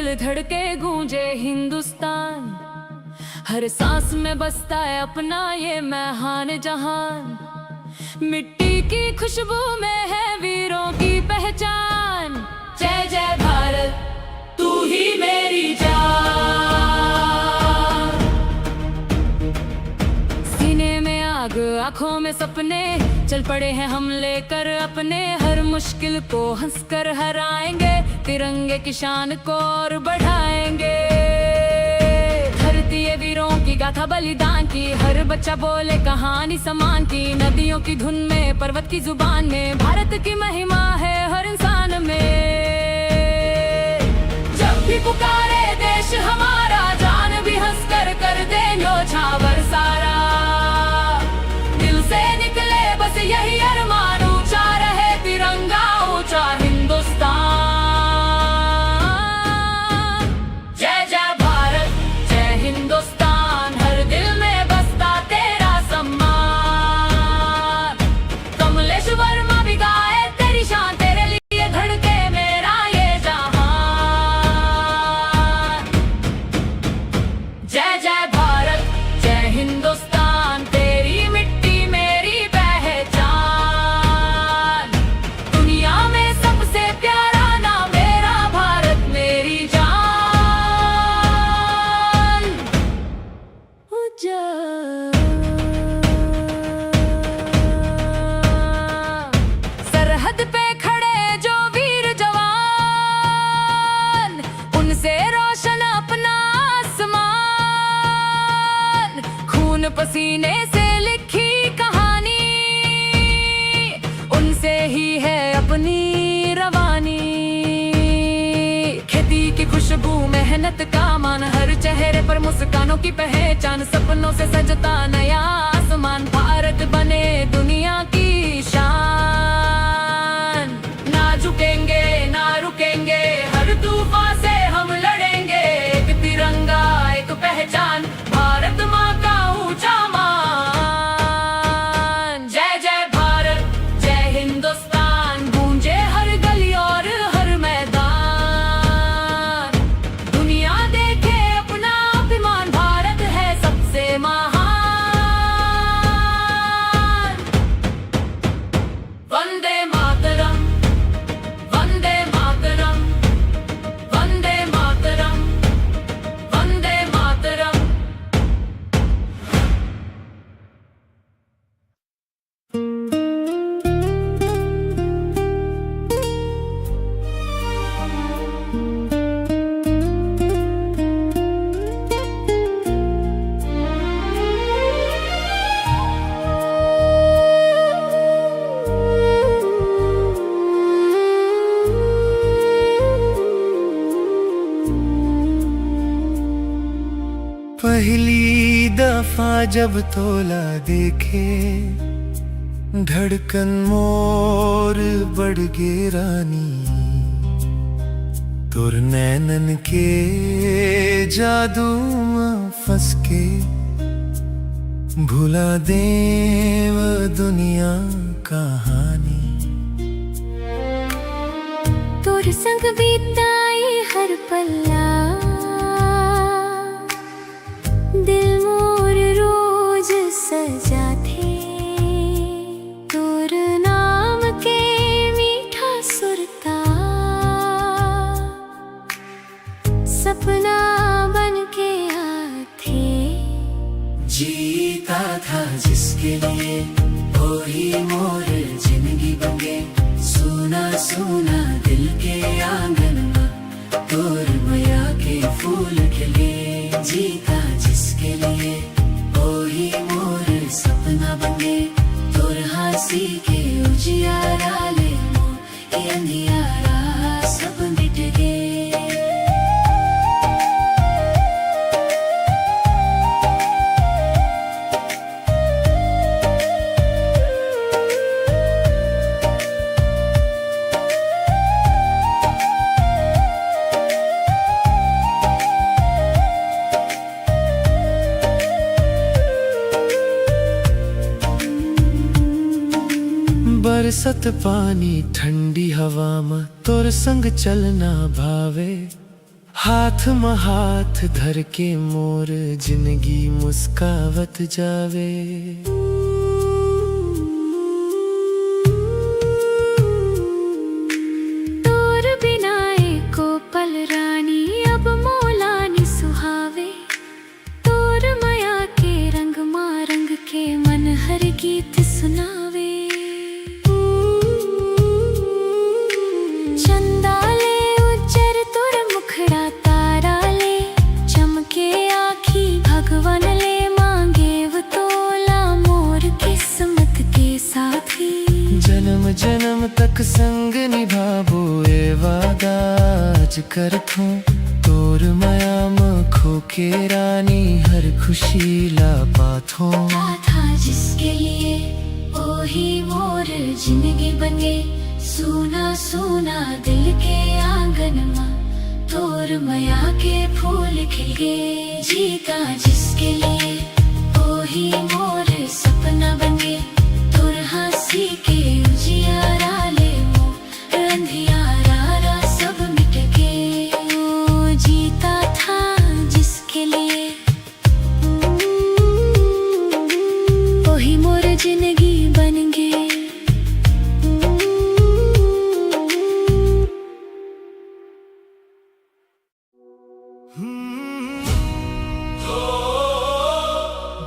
Speaker 3: दिल धड़के गूंजे हिंदुस्तान, हर सांस में बसता है अपना ये महान जहान। मिट्टी की खुशबू में है वीरों की पहचान। जय जय भारत तू ही मेरी जान। सीने में आग आंखों में सपने, चल पड़े हैं हम लेकर अपने। हर मुश्किल को हंसकर हराएंगे, तिरंगे की शान को और बढ़ाएंगे। धरती ये वीरों की गाथा बलिदान की, हर बच्चा बोले कहानी समान की। नदियों की धुन में पर्वत की जुबान में, भारत की महिमा है हर इंसान में। जब भी पुकारे देश हमारा, जान भी हंसकर कर दे न्योछावर सारा। दिल से निकले बस यही अरमान, ऊंचा रहे तिरंगा ऊंचा हिंदुस्तान। जय जय भारत जय हिंदुस्तान, हर दिल में बसता तेरा सम्मान। कमलेश वर्मा भी गाए तेरी शान, तेरे लिए धड़के मेरा ये जहान। जय जय भारत जय हिंदुस्तान, तेरी मिट्टी मेरी पहचान। दुनिया में सबसे प्यारा नाम मेरा भारत मेरी जान। सरहद पे खड़े जो वीर जवान, उनसे रोशन अपना आसमान। खून पसीने से लिखी कहानी, उनसे ही है अपनी रवानी। खेती की खुशबू मेहनत का मान, हर चेहरे पर मुस्कानों की पहचान। सपनों से सजता नया आसमान, भारत बने दुनिया की शान। ना झुकेंगे ना रुकेंगे, हर तूफान से हम लड़ेंगे। एक तिरंगा एक पहचान, भारत माँ का ऊंचा मान। जय जय भारत जय हिंदुस्तान, गूंजे हर गली और हर मैदान। दुनिया देखे अपना अभिमान, भारत है सबसे महान। वंदे मातरम वंदे मातरम वंदे मातरम वंदे मातरम।
Speaker 1: पहली दफा जब तोला देखे, धड़कन मोर बढ़ गे रानी। तोर नैनन के जादू में फंस के, भुला देव दुनिया कहानी।
Speaker 4: तोर संग बीताई हर पल्ला, दिल मोर रोज सजा थे। तोर नाम के मीठा सुरता, सपना बन के आते।
Speaker 5: जीता था जिसके लिए, वही मोर जिंदगी बन गए। सुना सुना दिल के आंगन में, तोर मैया के फूल खिले। जीता जिसके लिए, वही मोर सपना बन गए। तोर हंसी के उजियारा ले मोर, ये अंधियारा सब मिट गए।
Speaker 1: बरसत पानी ठंडी हवा में, तोर संग चलना भावे। हाथ में हाथ धर के मोर जिंदगी मुस्कावत जावे।
Speaker 4: तोर बिना एको पल रानी अब मोलानी सुहावे। तोर माया के रंग मा रंग के मन हर गीत सुनावे। चंदा ले उज्जर तोर मुखड़ा, तारा ले चमके आखी, भगवान ले मांगे वो तोला मोर किस्मत के साथी।
Speaker 1: जन्म जन्म तक संग निभाबो ए वादा आज करथूं। तोर माया में खो के रानी हर खुशी ला पाथो।
Speaker 4: था जिसके लिए ओ ही मोर जिंदगी बन गई। सूना सूना दिल के आंगन में तोर माया के फूल खिल गए। जीता जिसके लिए ओ ही मोर सपना बन गए। तोर हंसी के उजियारा ले मोर अंधियारा सब मिट गए। ओ जीता था जिसके लिए ओ ही मोर जिंदगी बन गए।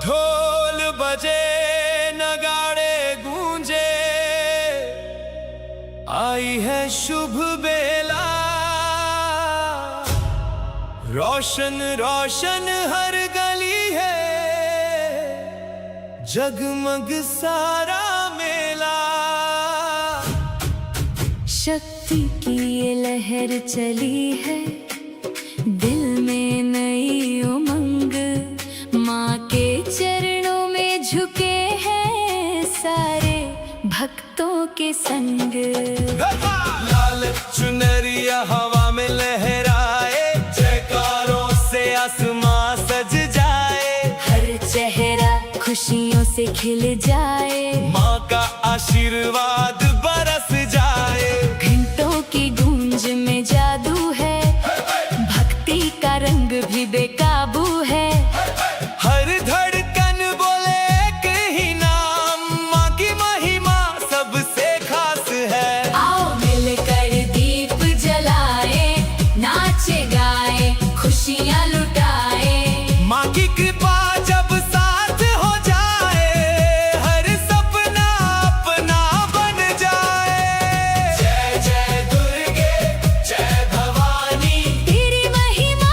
Speaker 1: ढोल बजे नगाड़े गूंजे, आई है शुभ बेला। रोशन रोशन हर गली है, जगमग सारा मेला।
Speaker 3: शक्ति की ये लहर चली है, दिल में नई उमंग। माँ के चरणों में झुके हैं सारे भक्तों के संग।
Speaker 1: लाल चुनरिया हवा में लहराए, जयकारों से आसमां सज जाए।
Speaker 3: हर चेहरा खुशियों से खिल जाए,
Speaker 1: माँ का आशीर्वाद बरस जाए।
Speaker 3: घंटों की गूंज में जादू है, भक्ति का रंग भी बेकाबू है।
Speaker 1: हर धड़कन बोले एक ही नाम, माँ की महिमा सबसे खास है।
Speaker 3: आओ मिलकर दीप जलाए, नाचे गाए, खुशियाँ लुटाए।
Speaker 1: माँ की कृपा जब साथ हो जाए, हर सपना अपना बन जाए। जय जय दुर्गे जय भवानी,
Speaker 3: तेरी महिमा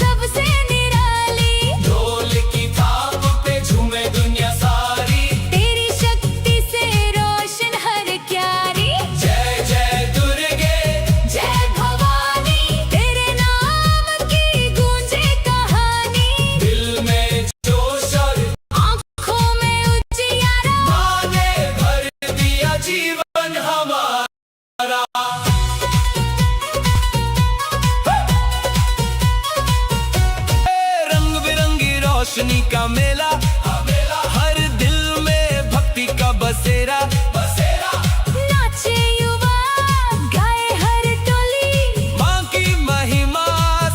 Speaker 3: सबसे निराली।
Speaker 1: ढोल की थाप पे झूमे दुनिया सारी।
Speaker 3: तेरी शक्ति से रोशन हर क्यारी।
Speaker 1: जय जय दुर्गे
Speaker 3: जय भवानी, तेरे नाम की गूंजे कहानी।
Speaker 1: दिल में जोश और
Speaker 3: आँखों में उजियारा,
Speaker 1: माँ ने भर दिया जीवन हमारा। रंग बिरंगी रोशनी का मेला, हर दिल में भक्ति का बसेरा।
Speaker 3: नाचे युवा, गाए हर टोली।
Speaker 1: माँ की महिमा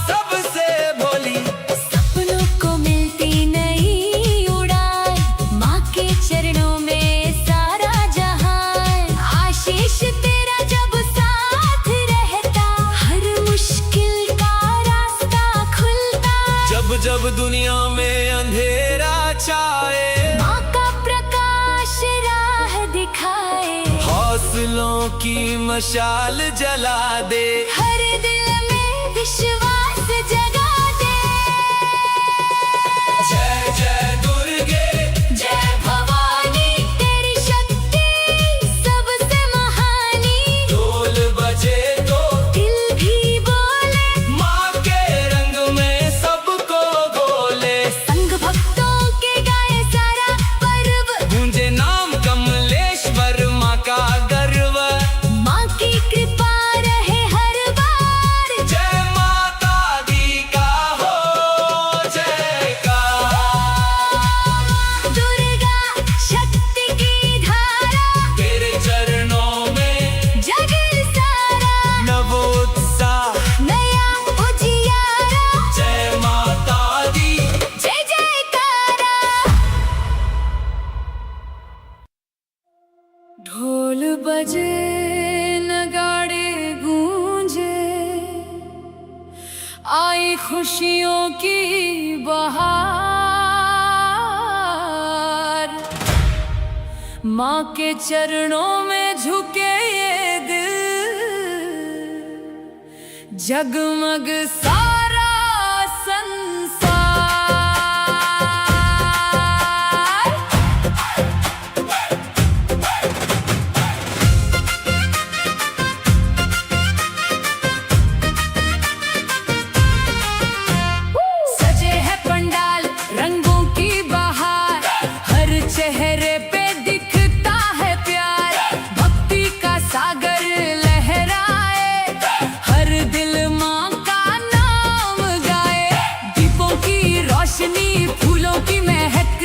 Speaker 1: सबसे भोली।
Speaker 3: सपनों को मिलती नई उड़ान, माँ के चरणों में सारा जहान। आशीष तेरा जब साथ रहता, हर मुश्किल का रास्ता खुलता।
Speaker 1: जब जब दुनिया में अंधेरा छाए,
Speaker 3: माँ का प्रकाश राह दिखाए।
Speaker 1: हौसलों की मशाल जला दे।
Speaker 3: हर दिल में विश्वास जगा दे।
Speaker 1: जय जय दुर्गे
Speaker 3: जय भवानी, तेरी शक्ति सबसे महानी।
Speaker 1: ढोल बजे तो
Speaker 3: दिल भी बोले,
Speaker 1: माँ के रंग में सबको गोले।
Speaker 3: संग भक्तों के गाए सारा पर्व।
Speaker 1: गूंजे नाम कमलेश्वर माँ का गर्व।
Speaker 3: माँ की कृपा रहे हर बार। आई खुशियों की बहार। माँ के चरणों में झुके ये दिल, जगमग सारा संसार। सजे है पंडाल रंगों की बहार, हर चेहरे पे दिखता है प्यार। भक्ति का सागर लहराए, हर दिल माँ का नाम गाए। दीपों की रोशनी फूलों की महक,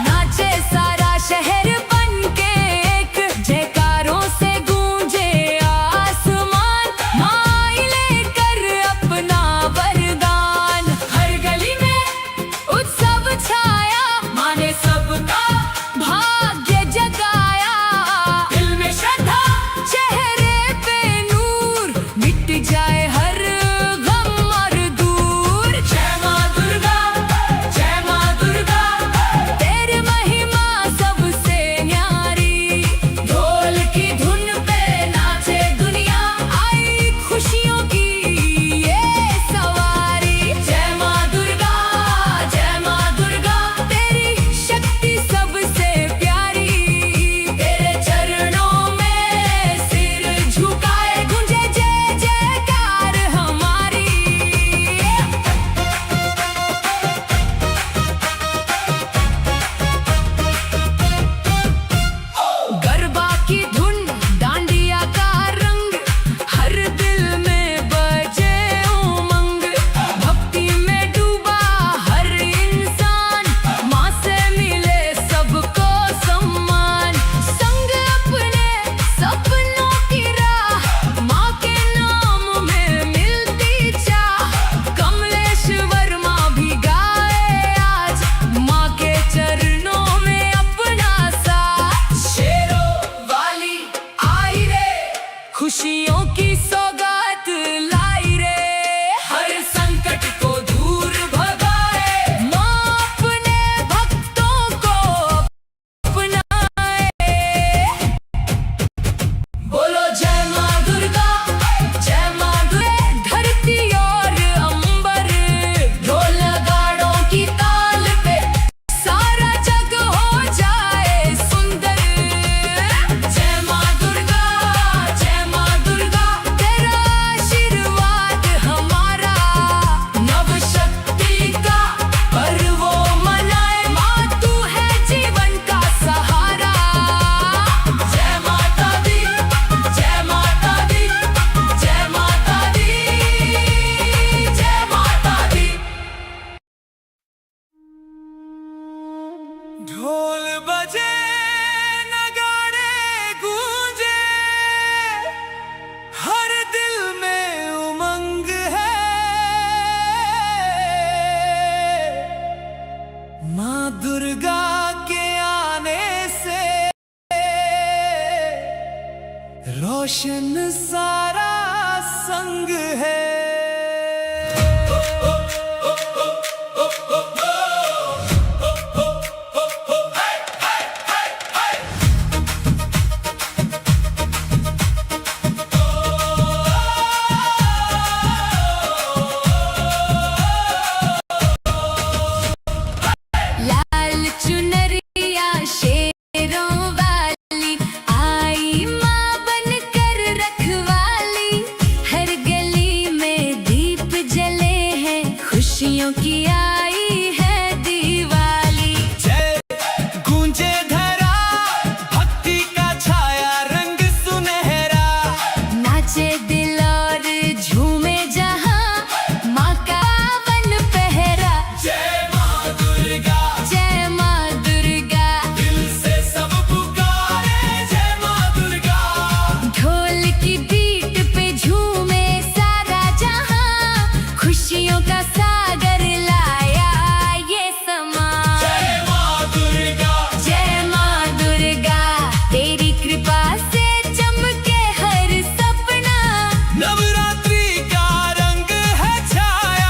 Speaker 3: नाचे सारा शहर बन के एक। जयकारों से गूंजे आसमान, माँ लेकर अपना वरदान। हर गली में उत्सव छाया, माँ ने सबका भाग्य जगाया। दिल में श्रद्धा, चेहरे पे नूर, मिट जाए हर गम और दूर। जय माँ दुर्गा, जय माँ दुर्गा, तेरी महिमा सबसे न्यारी। ढोल की धुन पे नाचे दुनिया, आई खुशियों की ये सवारी। जय माँ दुर्गा, जय माँ दुर्गा, तेरी शक्ति सबसे प्यारी। तेरे चरणों में सिर झुकाए, गूंजे जय जयकार हमारी। गरबा की धुन, डांडिया का रंग, हर दिल में बजे उमंग। भक्ति में डूबा हर इंसान, माँ से मिले सबको सम्मान। संग अपने सपनों की राह, माँ के नाम में मिलती चाह। कमलेश्वर माँ भी गाए आज, माँ के चरणों में अपना साथ। शेरों वाली आई रे, खुशियों की सौगात लाई रे। हर संकट को दूर भगाए, माँ अपने भक्तों को अपनाए। बोलो जय माँ दुर्गा, जय माँ दुर्गा। धरती और अंबर, ढोल नगाड़ों की ताल पे सारा जग हो जाए सुंदर। जय माँ दुर्गा, जय माँ दुर्गा, तेरा आशीर्वाद हमारा। नव शक्ति का पर्व वो मनाए, माँ तू है जीवन का सहारा। जय माता दी, जय माता दी, जय माता दी, जय माता दी।
Speaker 1: ढोल बजे नगाड़े गूंजे, हर दिल में उमंग है। माँ दुर्गा के आने से रोशन सारा संग है।
Speaker 3: लाल चुनरिया शेरों वाली, आई माँ बनकर रखवाली। हर गली में दीप जले हैं, खुशियों की आई है दिवाली।
Speaker 1: जय गूंजे धरा, भक्ति का छाया रंग सुनहरा।
Speaker 3: नाचे दिल और झूमे जहां, माँ का वन पहरा।
Speaker 1: जय माँ दुर्गा,
Speaker 3: जय माँ दुर्गा,
Speaker 1: दिल से सब पुकारे जय माँ दुर्गा।
Speaker 3: ढोल की बीट पे झूमे सारा जहां, खुशियों का सागर लाया ये समा।
Speaker 1: जय माँ दुर्गा,
Speaker 3: जय माँ दुर्गा, तेरी कृपा से चमके हर सपना।
Speaker 1: नवरात्रि का रंग है छाया।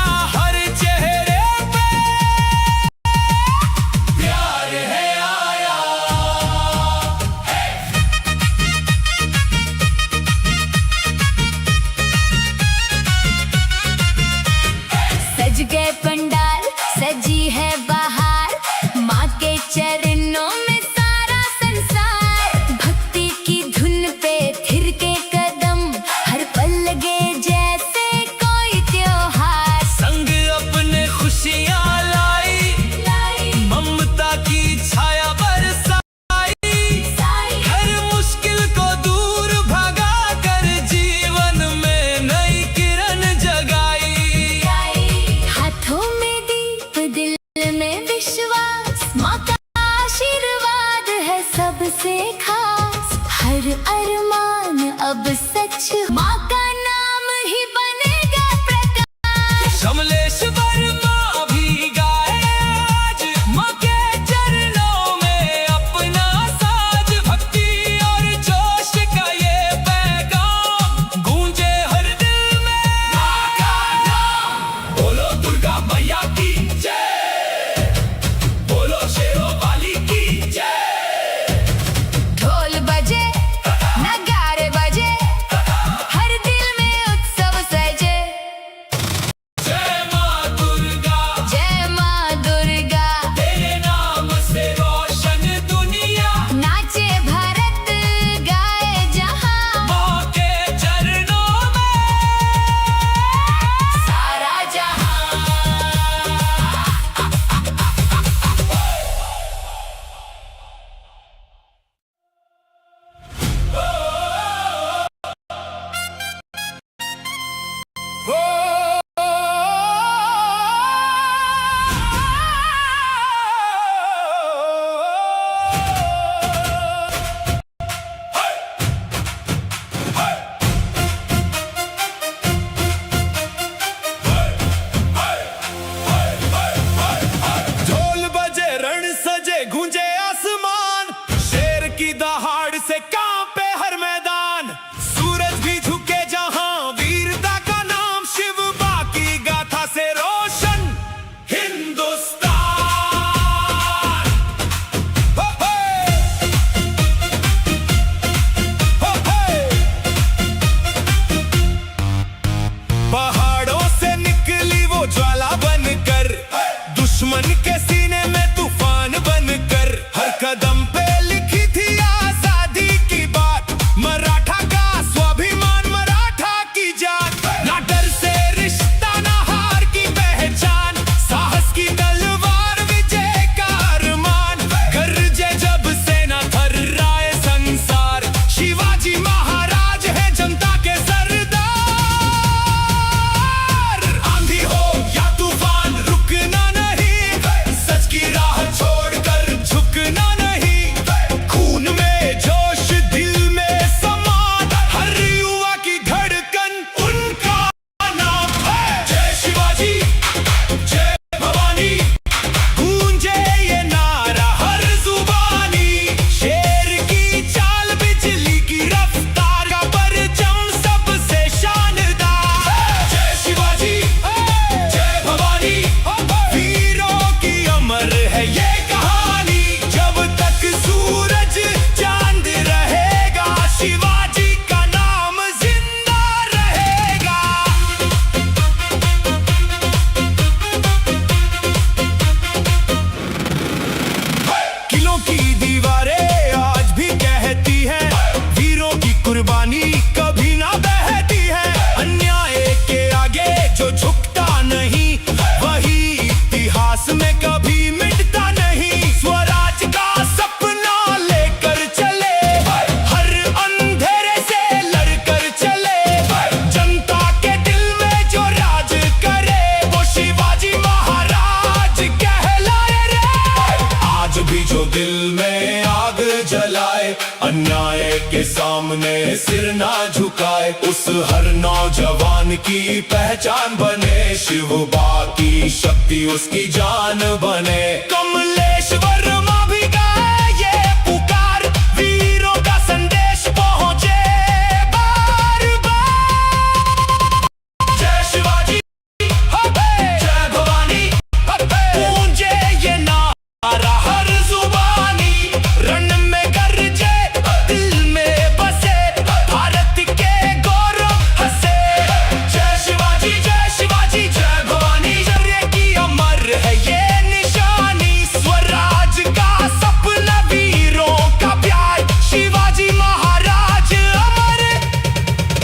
Speaker 1: सामने सिर ना झुकाए, उस हर नौजवान की पहचान बने। शिव बाकी शक्ति उसकी जान बने। कमलेश वर्मा भी गाए ये पुकार, वीरों का संदेश पहुंचे बार बार। जय शिवाजी, जय भवानी, गूंजे ये नारा हर जुबानी। रण में गरजे, दिल में बसे, भारत के गौरव हंसे। जय शिवाजी, जय शिवाजी, जय भवानी। शौर्य की अमर है ये निशानी, स्वराज का सपना, वीरों का प्यार। शिवाजी महाराज अमर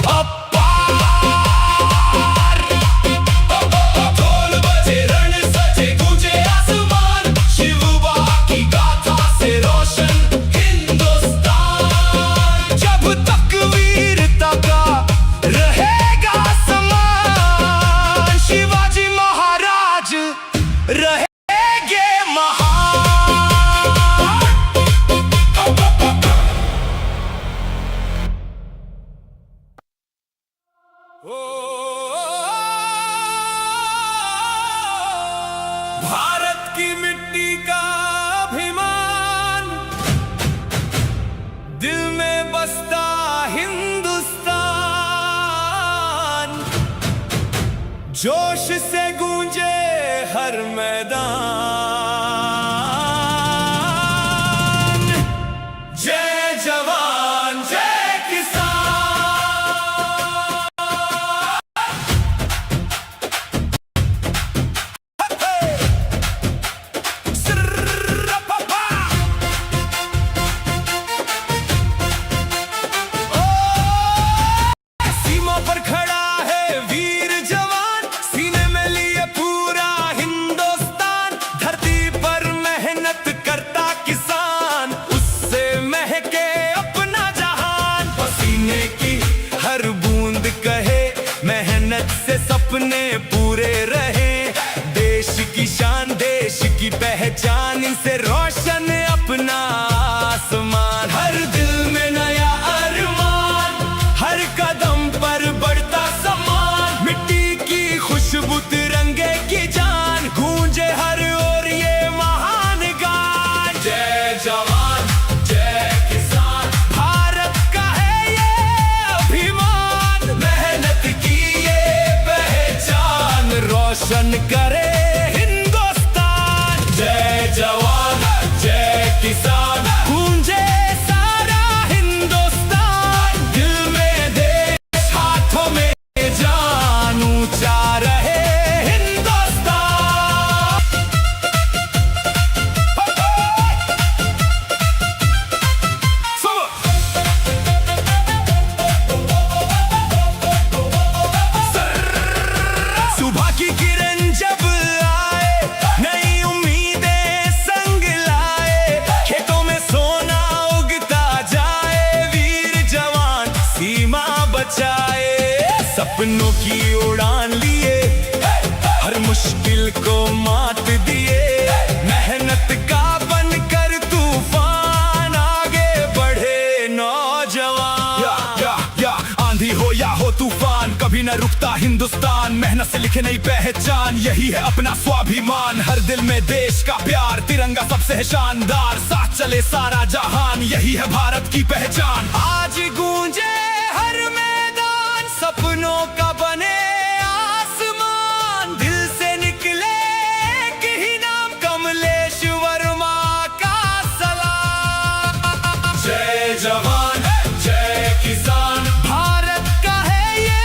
Speaker 1: अपार। ढोल बजे, रण सजे, गूंजे आसमान, शिव बाकी गाथा से रोशन हिंदुस्तान। जब तक वीरता का रहेगा सम्मान, शिवाजी महाराज रहेंगे महान। भारत की मिट्टी का अभिमान, दिल में बसता हिंदुस्तान। जोश से गूंजे हर मैदान। जय जवान, जय किसान। सीमा पर खड़ा है वीर जवान, सीने में लिए पूरा हिंदुस्तान। धरती पर मेहनत करता किसान, उससे महके अपना जहान। पसीने की हर बूंद कहे, मेहनत से सपने पूरे रहे। देश की शान, देश की पहचान, इनसे रोशन अपना आसमान। हर दिल में नया अरमान, हर कदम पर बढ़ता सम्मान। मिट्टी की खुशबू, तिरंगे की जान, गूंजे हर ओर ये महान गान। जय जवान, जय किसान, भारत का है ये अभिमान। मेहनत की ये पहचान, रोशन करे हिंदुस्तान। जय जवान, जय किसान, गूंजे सारा हिंदुस्तान। दिल में देश, हाथों में जान, ऊंचा रहे हिंदुस्तान। सुबह की किरण जब आए, नई उम्मीदें संग लाए। खेतों में सोना उगता जाए, वीर जवान सीमा बचाए। सपनों की उड़ान लिए, हर मुश्किल को मात दिए। मेहनत का बनकर तूफान, आगे बढ़े नौजवान। आंधी हो या हो तूफान, कभी न रुकता हिंदुस्तान। मेहनत से लिखे नई पहचान, यही है अपना स्वाभिमान। हर दिल में देश का प्यार, तिरंगा सबसे है शानदार। साथ चले सारा जहान, यही है भारत की पहचान। आज गूंजे हर मैदान, सपनों का बने आसमान। दिल से निकले एक ही नाम, कमलेश वर्मा का सलाम। जय जवान, जय किसान, भारत का है ये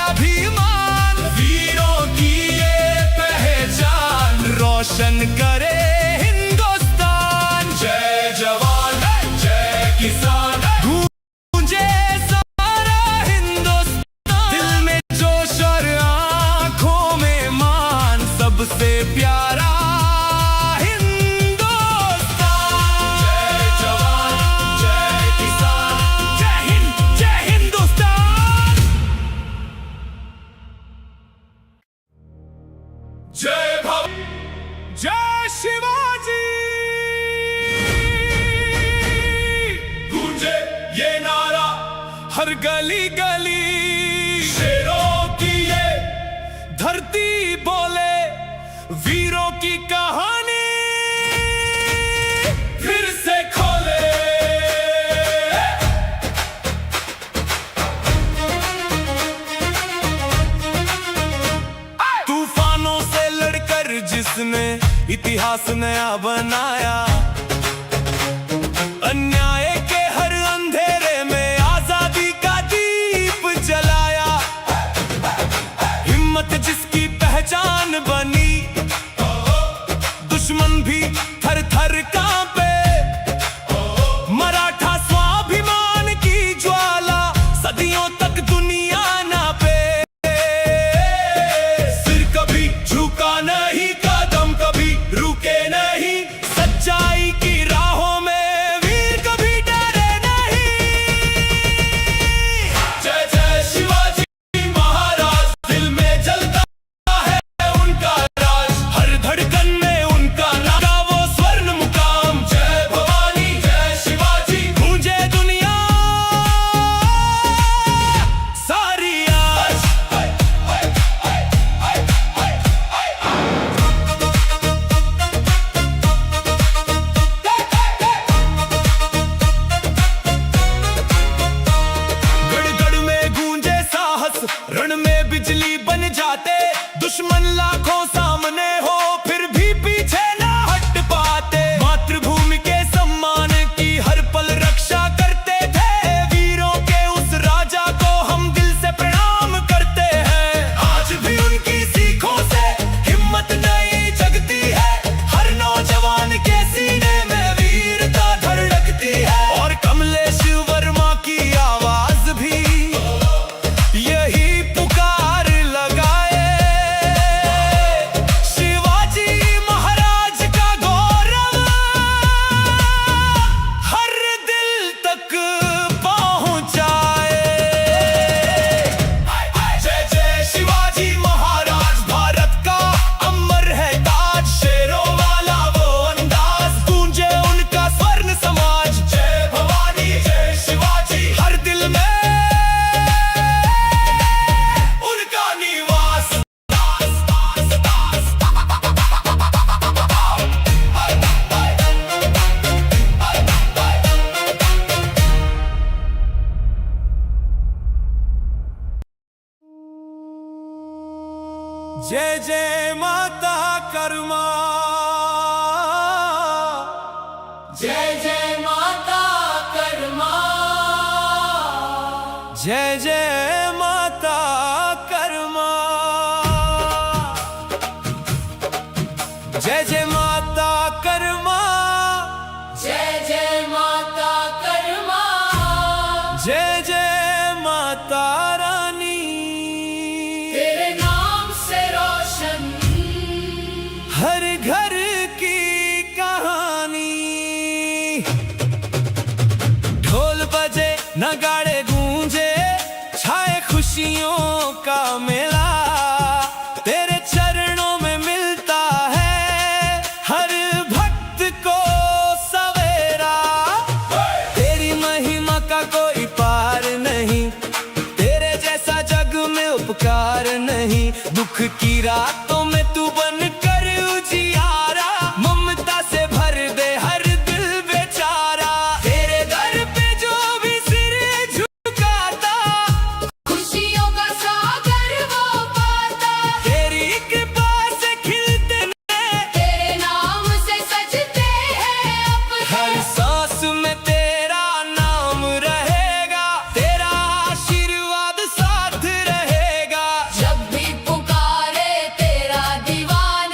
Speaker 1: अभिमान। वीरों की ये पहचान, रोशन करे हिंदुस्तान। जय जवान, जय किसान, गूंजे सारा हिंदुस्तान। दिल में जोश और आंखों में मान, सबसे प्यारा हिंदुस्तान। जय जवान, जय किसान, जय हिंद, जय हिंदुस्तान। जय भव, जय शिवाजी। गूंजे ये नारा हर गली गली शेरों की ये धरती बोले वीरों की कहानी फिर से खोले। तूफानों से लड़कर जिसने इतिहास नया बनाया, अन्याय के हर अंधेरे में आजादी का दीप जलाया। हिम्मत जिसकी पहचान बनी, दुश्मन भी थर थर कांपे। मराठा स्वाभिमान की ज्वाला सदियों तक दुनिया नापे। सिर कभी झुका नहीं, कदम कभी रुके नहीं, सच्चाई की राहों में वीर कभी डरे नहीं। जय जय शिवाजी महाराज, दिल में जलता है उनका राज, हर धड़कन में उनका नाम वो स्वर्ण मुकाम। जय भवानी जय शिवाजी गूंजे दुनिया सारी आज। गड़ गड़ में गूंजे साहस, रण में बिजली बन जाते। दुश्मन लाखों सामने हो फिर भी पीछे ना हट पाते। मातृभूमि के सम्मान की हर पल रक्षा करते थे। वीरों के उस राजा को हम दिल से प्रणाम करते हैं। आज भी उनकी सीखों से हिम्मत नई जगती है। हर नौजवान के सीने में वीरता धड़कती है। और कमलेश वर्मा की आवाज भी यही पुकार लगाए। शिवाजी महाराज का गौरव हर दिल तक पहुंचाए। जय जय शिवाजी महाराज, भारत का अमर है ताज। शेरों वाला वो अंदाज, गूंजे उनका स्वर्ण समाज। जय भवानी जय शिवाजी, हर दिल में उनका निवास। जय जय माता कर्मा, जय जय माता कर्मा, जय जय माता कर्मा, जय जय माता कर्मा,
Speaker 2: जय जय माता कर्मा,
Speaker 1: जय जय माता रानी।
Speaker 2: तेरे नाम से रोशन
Speaker 1: हर घर की कहानी। ढोल बजे नगाड़े गूंजे, छाए खुशियों का मेला। तेरे चरणों में मिलता है हर भक्त को सवेरा। तेरी महिमा का कोई पार नहीं, तेरे जैसा जग में उपकार नहीं। दुख की रातों में तू बन कर उजियारा, ममता से भर दे हर दिल बेचारा। तेरे दर पे जो भी सिर झुकाता,
Speaker 2: खुशियों का सागर वो पाता।
Speaker 1: तेरी कृपा से खिलते हैं,
Speaker 2: तेरे नाम से सजते हैं अपने।
Speaker 1: हर सांस में तेरा नाम रहेगा। तेरा आशीर्वाद साथ रहेगा।
Speaker 2: जब भी पुकारे तेरा दीवाना,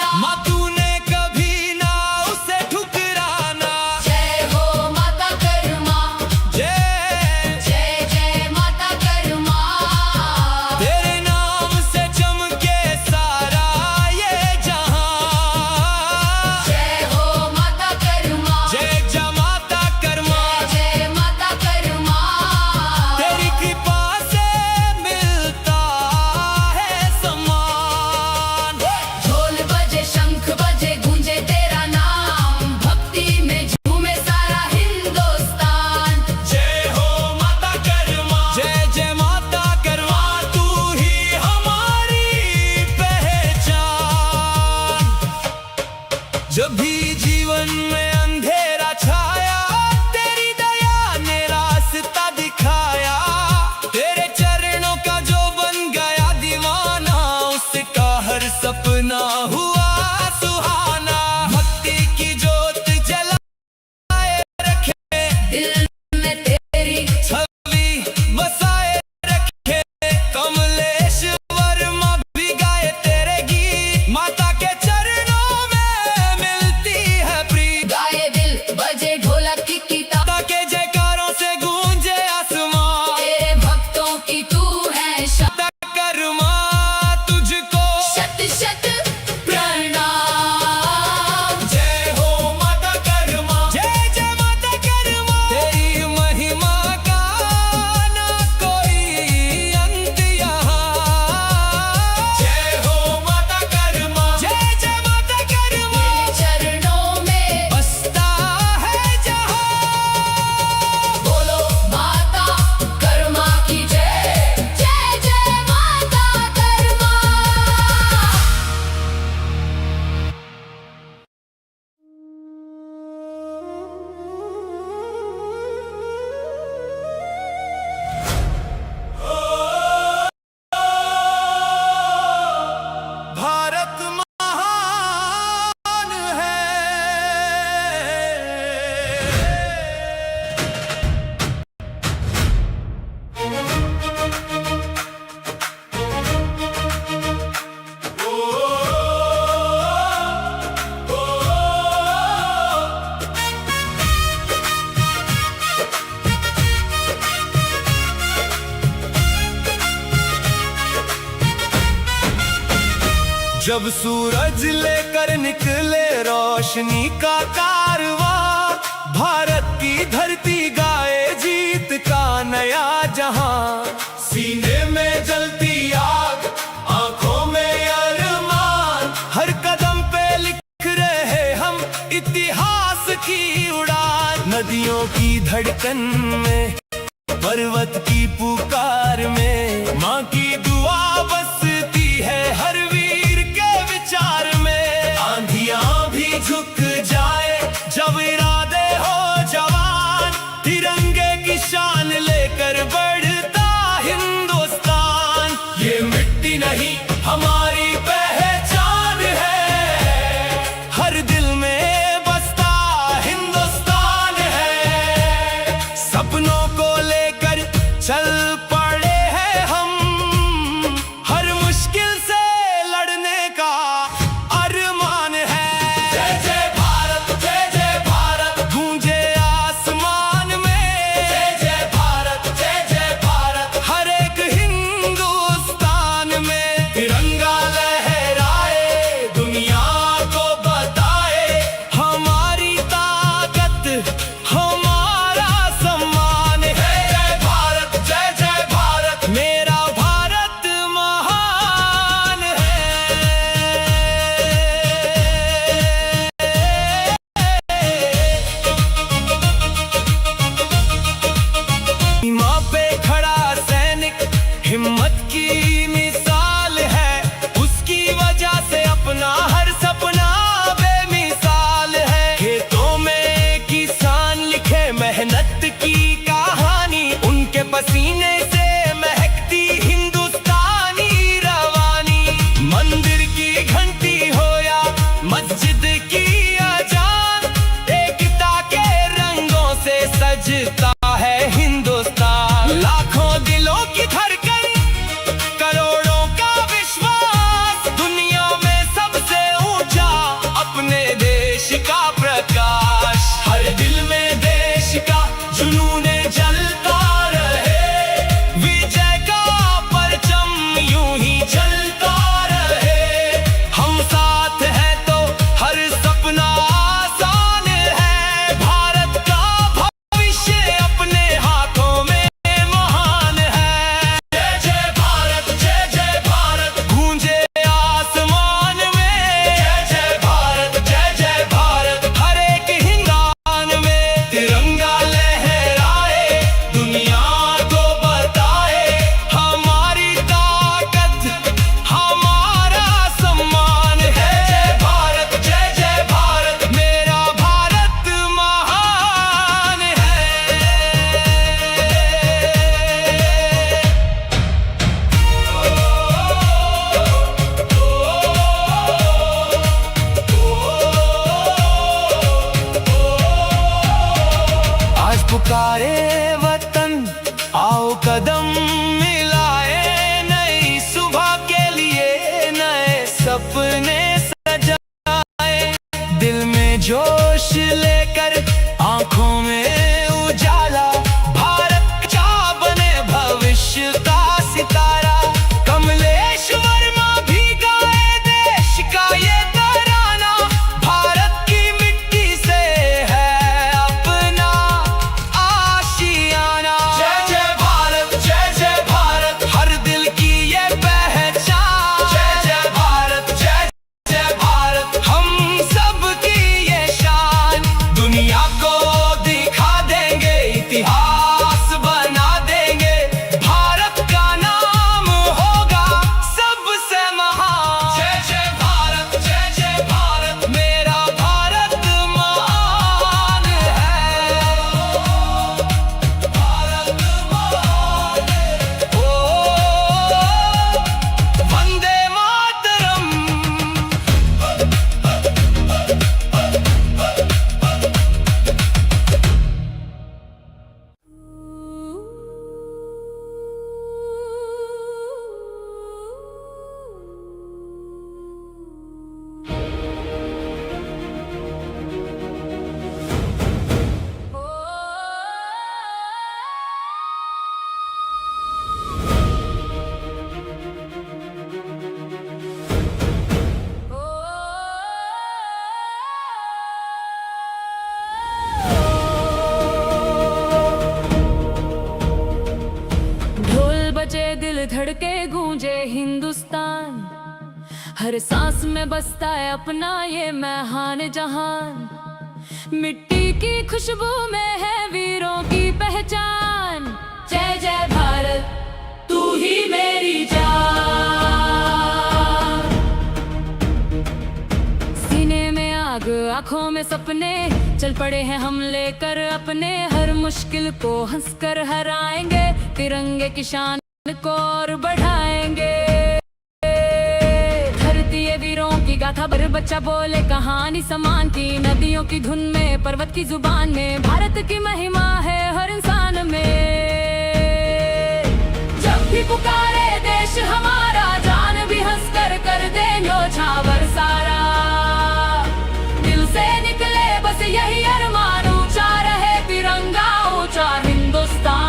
Speaker 1: जब सूरज लेकर निकले रोशनी का कारवां, भारत की धरती गाए जीत का नया जहां। सीने में जलती आग, आंखों में अरमान, हर कदम पे लिख रहे हम इतिहास की उड़ान। नदियों की धड़कन में, पर्वत की पुकार में, माँ की दुआ बसती है हर वीर के विचार में। आंधियां भी झुक जाए जब इरादे हो जवान, तिरंगे की शान लेकर बढ़ता हिंदुस्तान। ये मिट्टी नहीं हमारी पहचान है, हर दिल में बसता हिंदुस्तान है। सपनों को लेकर चल पड़े हैं हम, हर मुश्किल से लड़ने का अरमान है। जय जय भारत, जय जय भारत, गूंजे आसमान में। जय जय भारत, जय जय भारत, हर एक हिंदुस्तान में। तिरंगा लहराए, दुनिया को बताए, हमारी ताकत, हमारा सम्मान है। जय भारत, जय जय भारत, मेरा भारत महान है। सीमा पे खड़ा सैनिक हिम्मत की मिसाल है, उसकी वजह से अपना हर सपना बेमिसाल है। खेतों में किसान लिखे मेहनत की कहानी, उनके पसीने से महकती हिंदुस्तानी रवानी। मंदिर की घंटी हो या मस्जिद की अजान, एकता के रंगों से सजता है हिंदुस्तान। लाखों दिलों की धड़कन, करोड़ों का विश्वास, दुनिया में सबसे ऊंचा अपने देश का प्रकाश। हर दिल में देश का जुनून जलता रहे, विजय का परचम यूं ही चलता रहे। हम साथ हैं तो हर सपना आसान है, भारत का भविष्य अपने हाथों में महान है। जय जय भारत, जय जय भारत, गूंजे आसमान में। जय जय भारत, जय जय भारत, हर एक हिंदुस्तान में। तिरंगा लहराए, दुनिया को बताए, हमारी ताकत, हमारा सम्मान है। जय भारत, जय भारत, मेरा भारत महान है। आज पुकारे वतन, आओ कदम मिलाए, नई सुबह के लिए नए सपने सजाए। दिल में जोश लेकर, आंखों में उजाला, भारत का बने भविष्य का सितारा। कमलेश वर्मा भी गाए देश का ये तराना, भारत की मिट्टी से है अपना आशियाना। जय जय भारत, जय जय भारत, हर दिल की ये पहचान। जय जय भारत, जय जय भारत, हम सब की ये शान। दुनिया को दिखा
Speaker 3: हर सांस में बसता है अपना ये महान जहान। मिट्टी की खुशबू में है वीरों की पहचान। जय जय भारत तू ही मेरी जान। सीने में आग आंखों में सपने, चल पड़े हैं हम लेकर अपने। हर मुश्किल को हंसकर हराएंगे, तिरंगे की शान को और बढ़ाएंगे। धरती ये वीरों की गाथा पर बच्चा बोले कहानी समान की। नदियों की धुन में, पर्वत की जुबान में, भारत की महिमा है हर इंसान में। जब भी पुकारे देश हमारा, जान भी हंसकर कर दे न्योछावर सारा। दिल से निकले बस यही अरमान, ऊंचा रहे तिरंगा ऊंचा हिंदुस्तान।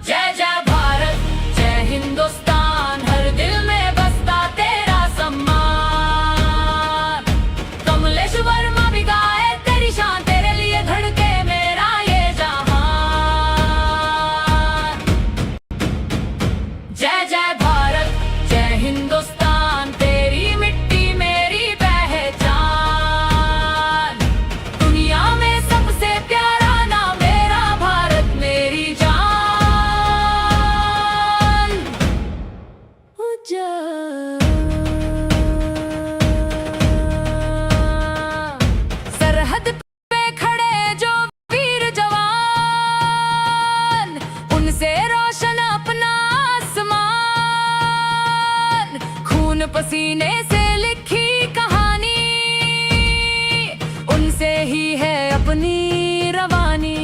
Speaker 3: जय जय भारत जय हिंदुस्तान, हर दिल में बसता तेरा सम्मान। कमलेश वर्मा भी गाए तेरी शान, तेरे लिए धड़के मेरा ये जहान। जय जय भारत जय हिंदुस्तान, तेरी मिट्टी मेरी पहचान। दुनिया में सबसे प्यारा नाम मेरा भारत मेरी जान। सरहद पे खड़े जो वीर जवान, उनसे रोशन अपना आसमान। खून पसीने से लिखी कहानी, उनसे ही है अपनी रवानी।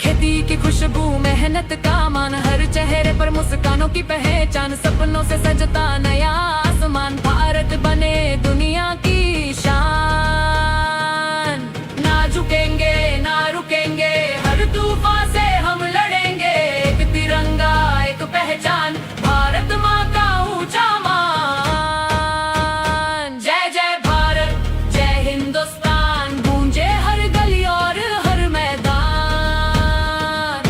Speaker 3: खेती की खुशबू मेहनत का मान, हर चेहरे पर मुस्कानों की पहचान। सपनों से सजता नया आसमान, भारत बने दुनिया की शान। ना झुकेंगे ना रुकेंगे, हर तूफान से हम लड़ेंगे। एक तिरंगा एक पहचान, भारत माँ का ऊंचा मान। जय जय भारत जय हिंदुस्तान, गूंजे हर गली और हर मैदान।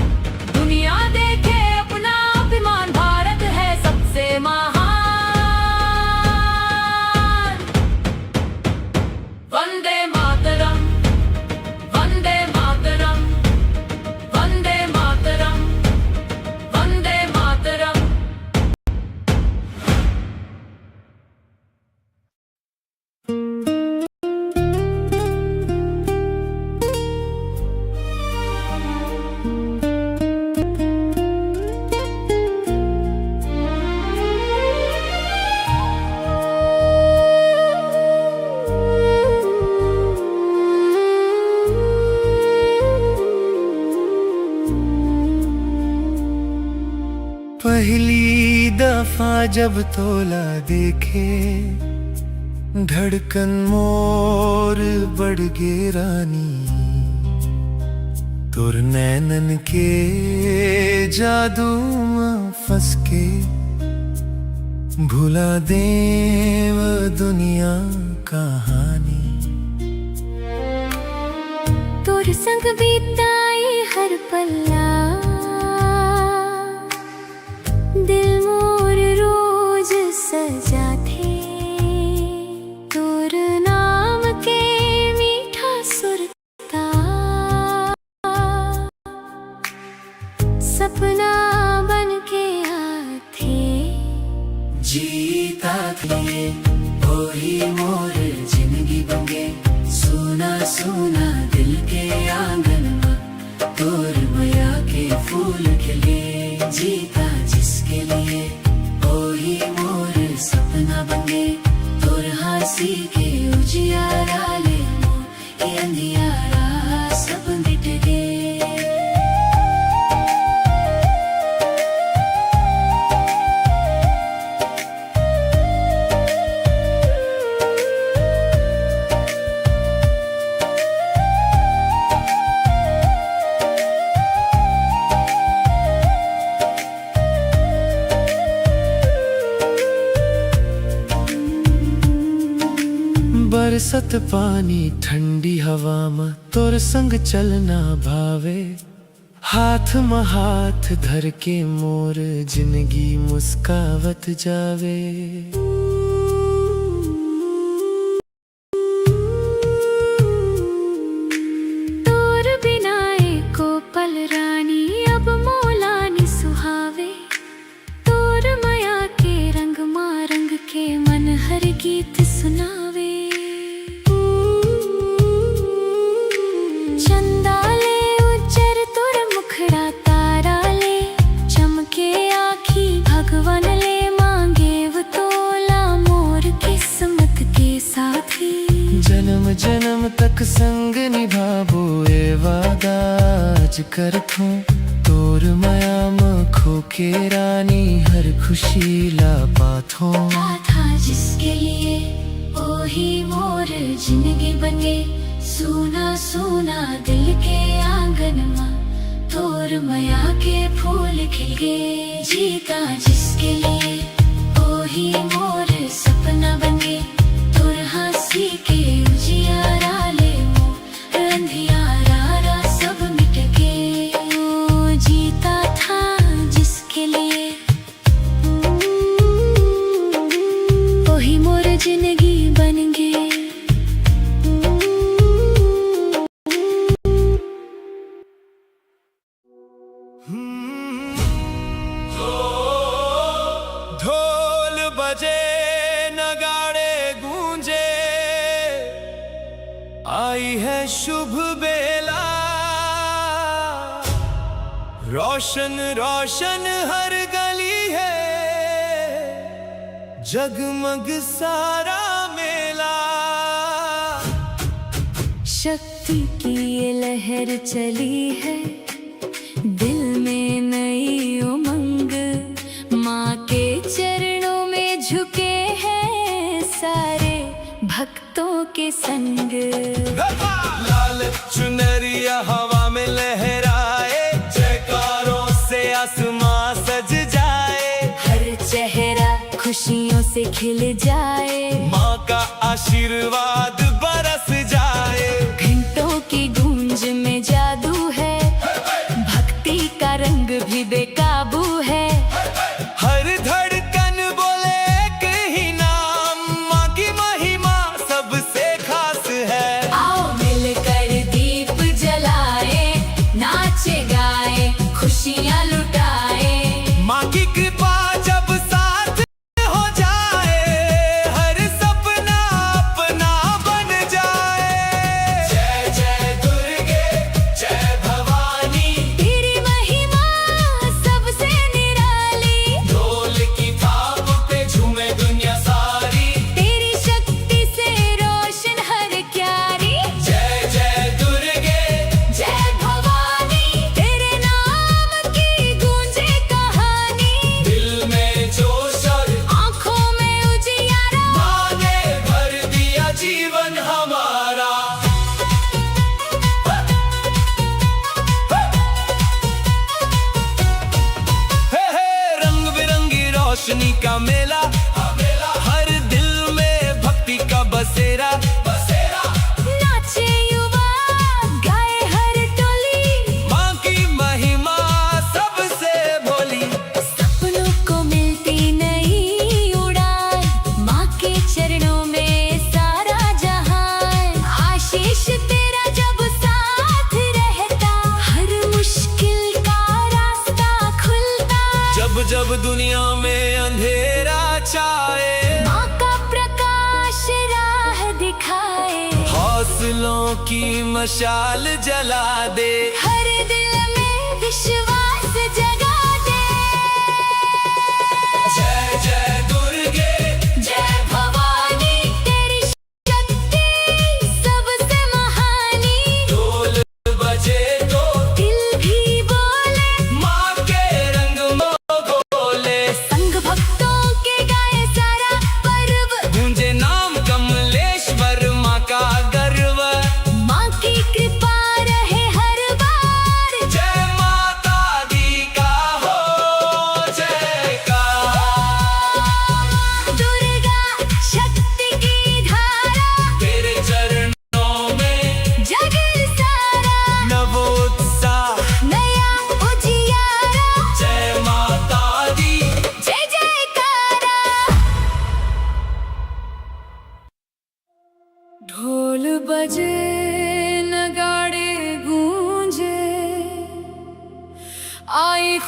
Speaker 3: दुनिया देखे अपना अभिमान, भारत है सबसे महान। वंदे मातरम वंदे मातरम वंदे मातरम वंदे मातरम।
Speaker 5: पहली दफा जब तोला देखे, धड़कन मोर बढ़ गे रानी। तोर नैनन के जादू में फंस के, भुला देव दुनिया कहानी।
Speaker 4: तोर संग बीताई हर पल्ला, दिल मोर रोज सजा थे। तोर नाम के मीठा सुरता, सपना बन के आथे।
Speaker 5: जीता थे वही मोर जिंदगी बंगे, सुना सुना दिल के आंगन में तोर माया के फूल खिले। जीता जिसके लिए वही मोर सपना बंगे, तोर हंसी के उजियारा ले मोर ये अंधियारा सब मिट गए। बरसत पानी ठंडी हवा में तोर संग चलना भावे।
Speaker 1: हाथ में हाथ धर के मोर जिंदगी मुस्कावत जावे।
Speaker 4: तोर बिना एको पल रानी अब मोलानी सुहावे। तोर माया के रंग मारंग के मन हर गीत सुनावे। चंदा ले उज्जर तोर मुखड़ा तारा ले चमके आखी भगवान ले मांगे वो तोला मोर किस्मत के साथी।
Speaker 1: जन्म जन्म तक संग निभाबो ए वादा आज करथूं। तोर माया में खोके रानी हर खुशी ला पाथों।
Speaker 4: था जिसके लिए ओ ही मोर जिंदगी बने। सूना सूना दिल के आंगन में तोर माया के फूल खिल गए। जीता जिसके लिए ओ ही मोर सपना बने। तोर हंसी के उजियारा ले मोर अंधियारा सब मिट गए। ओ जीता था जिसके लिए ओ ही मोर जिंदगी बन गए।
Speaker 1: ढोल बजे नगाड़े गूंजे आई है शुभ बेला। रोशन रोशन हर गली है जगमग सारा मेला।
Speaker 3: शक्ति की ये लहर चली है दिल में नई उमंग। माँ के चरणों में झुके हैं सारे भक्तों के संग।
Speaker 1: लाल चुनरिया हवा में लहराए जयकारों से आसमां सज जाए।
Speaker 3: हर चेहरा खुशियों से खिल जाए।
Speaker 1: माँ का आशीर्वाद बरस जाए।
Speaker 3: घंटों की गूंज में जादू है भक्ति का रंग भी बेकाबू है।
Speaker 1: हर धड़कन बोले एक ही नाम माँ की महिमा सबसे खास है।
Speaker 3: आओ मिलकर दीप जलाए नाचे गाए खुशियाँ लुटाए।
Speaker 1: माँ की कृपा जब साथ हो जाए हर सपना अपना बन जाए। जय जय दुर्गे जय भवानी
Speaker 3: तेरी महिमा सबसे निराली।
Speaker 1: ढोल की थाप पे झूमे दुनिया सारी।
Speaker 3: तेरी शक्ति से रोशन हर क्यारी।
Speaker 1: जय जय दुर्गे
Speaker 3: जय भवानी तेरे नाम की गूंजे कहानी।
Speaker 1: दिल में जोश और
Speaker 3: आँखों में उजियारा।
Speaker 1: माँ ने भर दिया जीवन हमारा। हे हे रंग बिरंगी रोशनी का मेला। हर दिल में भक्ति का बसेरा।
Speaker 3: नाचे युवा गाए हर टोली।
Speaker 1: माँ की महिमा सबसे भोली।
Speaker 3: सपनों को मिलती नई उड़ान। माँ के चरणों में सारा जहान। आशीष तेरा जब साथ रहता हर मुश्किल का रास्ता खुलता।
Speaker 1: जब जब दुनिया में अंधेरा छाए
Speaker 3: माँ का प्रकाश राह दिखाए।
Speaker 1: हौसलों की मशाल जला दे।
Speaker 3: हर दिल में विश्वास जगा दे।
Speaker 1: जय जय दुर्गे
Speaker 3: जय भवानी तेरी शक्ति सबसे महानी।
Speaker 1: ढोल बजे तो
Speaker 3: दिल भी बोले
Speaker 1: माँ के रंग में बोले।
Speaker 3: संग भक्तों के गाए सारा पर्व।
Speaker 1: गूंजे नाम कमलेश्वर माँ का गर्व।
Speaker 3: माँ की कृपा रहे हर बार।
Speaker 1: जय माता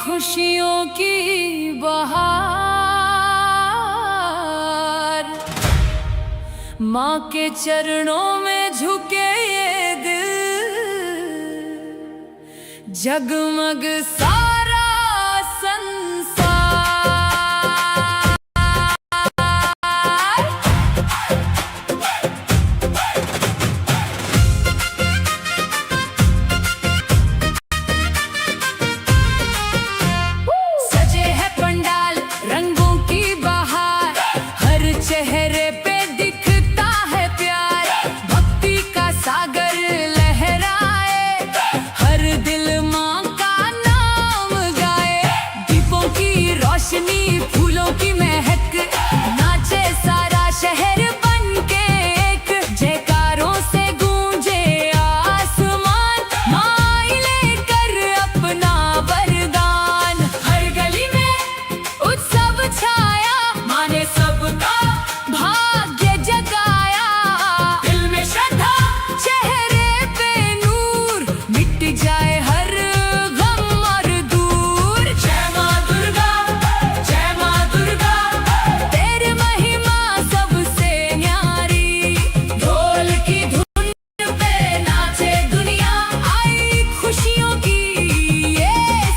Speaker 3: खुशियों की बहार। माँ के चरणों में झुके ये दिल, जगमग सारा संसार। सजे है पंडाल रंगों की बहार, हर चेहरे पे दिखता है प्यार। भक्ति का सागर लहराए, हर दिल माँ का नाम गाए। दीपों की रोशनी फूलों की महक, नाचे सारा शहर बन के एक। जयकारों से गूंजे आसमान, माँ लेकर अपना वरदान। हर गली में उत्सव छाया, माँ ने सबका भाग्य जगाया। दिल में श्रद्धा, चेहरे पे नूर, मिट जाए हर गम और दूर। जय माँ दुर्गा, जय माँ दुर्गा, तेरी महिमा सबसे न्यारी। ढोल की धुन पे नाचे दुनिया, आई खुशियों की ये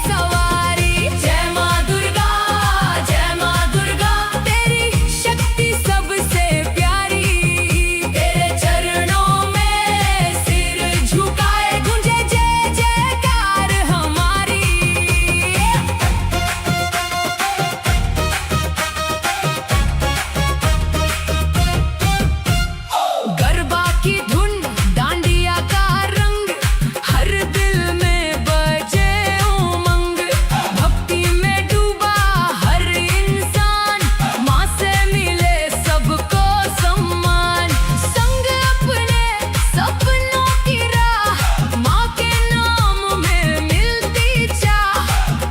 Speaker 3: सवारी। जय माँ दुर्गा, जय माँ दुर्गा, तेरी शक्ति सबसे प्यारी। तेरे चरणों में सिर झुकाए, गूंजे जय जयकार हमारी। गरबा की धुन, डांडिया का रंग, हर दिल में बजे उमंग। भक्ति में डूबा हर इंसान, माँ से मिले सबको सम्मान। संग अपने सपनों की राह, माँ के नाम में मिलती चाह।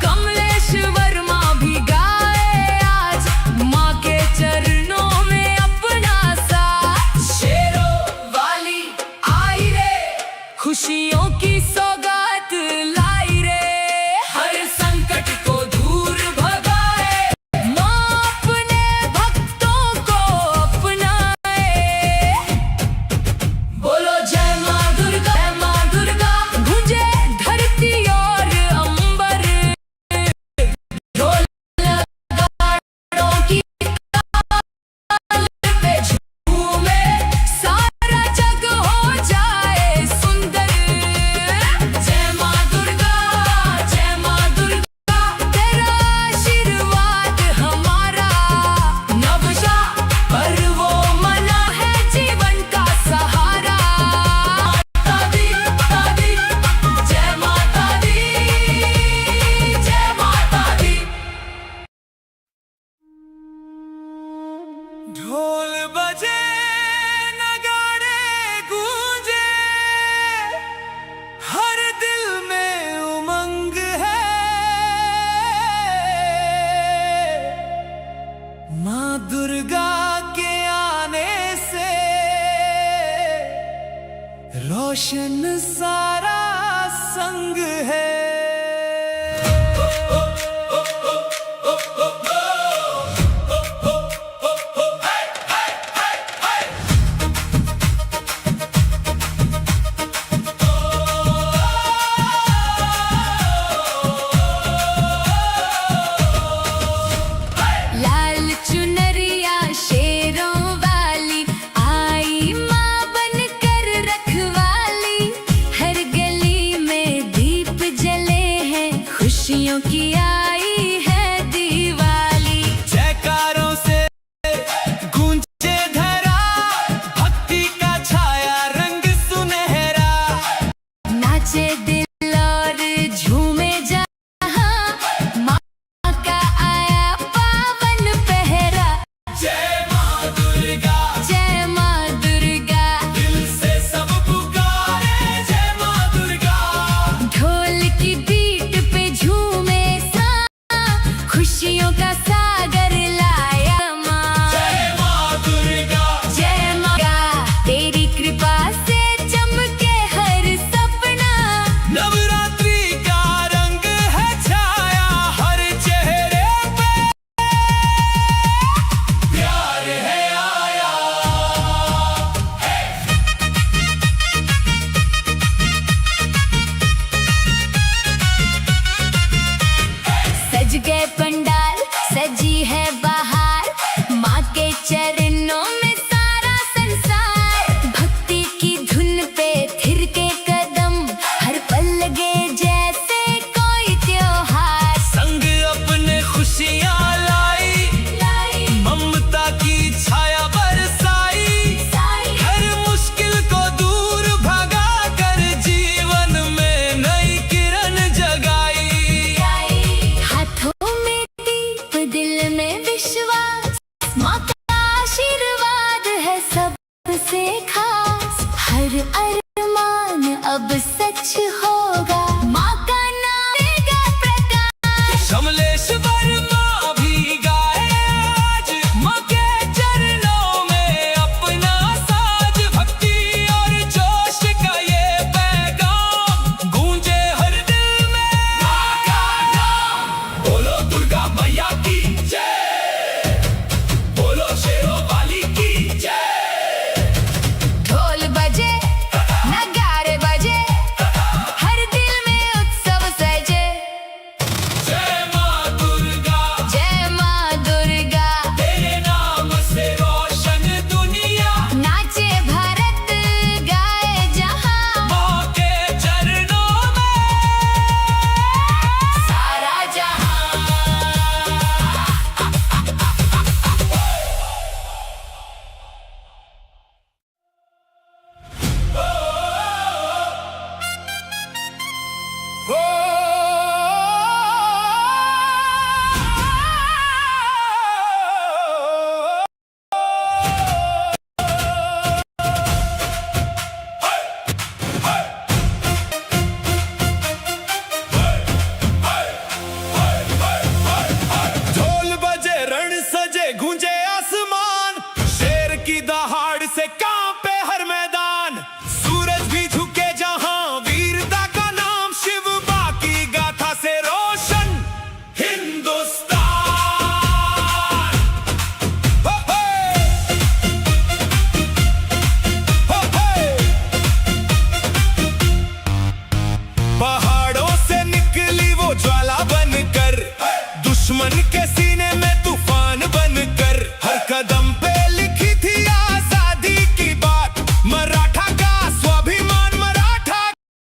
Speaker 3: कमलेश्वर माँ भी गाए आज, माँ के चरणों में अपना साथ। शेरों वाली आई रे, खुशियों की सौगात लाई रे। हर संकट को दूर भगाए, माँ अपने भक्तों को अपनाए। बोलो जय माँ दुर्गा, जय माँ दुर्गा, गूंजे धरती और अंबर। ढोल नगाड़ों की ताल पे झूमे, सारा जग हो जाए सुंदर। जय माँ दुर्गा, जय माँ दुर्गा, तेरा आशीर्वाद हमारा। नवशा पर वो मना है जीवन का सहारा। माता दी, जय माता दी, जय माता दी।
Speaker 1: ढोल बजे नगाड़े गूंजे, हर दिल में उमंग है। माँ दुर्गा के आने से रोशन सारा संग है।
Speaker 3: लाल चुनरिया शेरों वाली, आई माँ बनकर रखवाली। हर गली में दीप जला
Speaker 4: माँ का आशीर्वाद है सबसे खास, हर अरमान अब सच होगा, माँ का नाम देगा प्रकाश।
Speaker 1: कमलेश्वर माँ भी गाए आज माँ के चरणों में अपना साज, भक्ति और जोश का ये पैगाम गूंजे हर दिल में माँ का नाम। बोलो दुर्गा मैया की जय, बोलो शेरों वाली की जय।
Speaker 2: ढोल बजे नगाड़े बजे, हर दिल में उत्सव सजे।
Speaker 1: जय माँ दुर्गा,
Speaker 2: जय माँ दुर्गा,
Speaker 1: तेरे नाम से रोशन दुनिया,
Speaker 2: नाचे भारत गाए जहां,
Speaker 1: माँ के चरणों में
Speaker 2: सारा जहां।
Speaker 1: ढोल बजे रण सजे गूंजे आसमान, शेर की दहाड़ से कांपे हर मैदान, सूरज भी झुके जहां वीरता का नाम, शिव बाकी गाथा से रोशन हिंदुस्तान। हो हे! पहाड़ों से निकली वो ज्वाला बनकर, दुश्मन के सीने में तूफान बनकर, हर कदम पे लिखी थी आजादी की बात, मराठा का स्वाभिमान, मराठा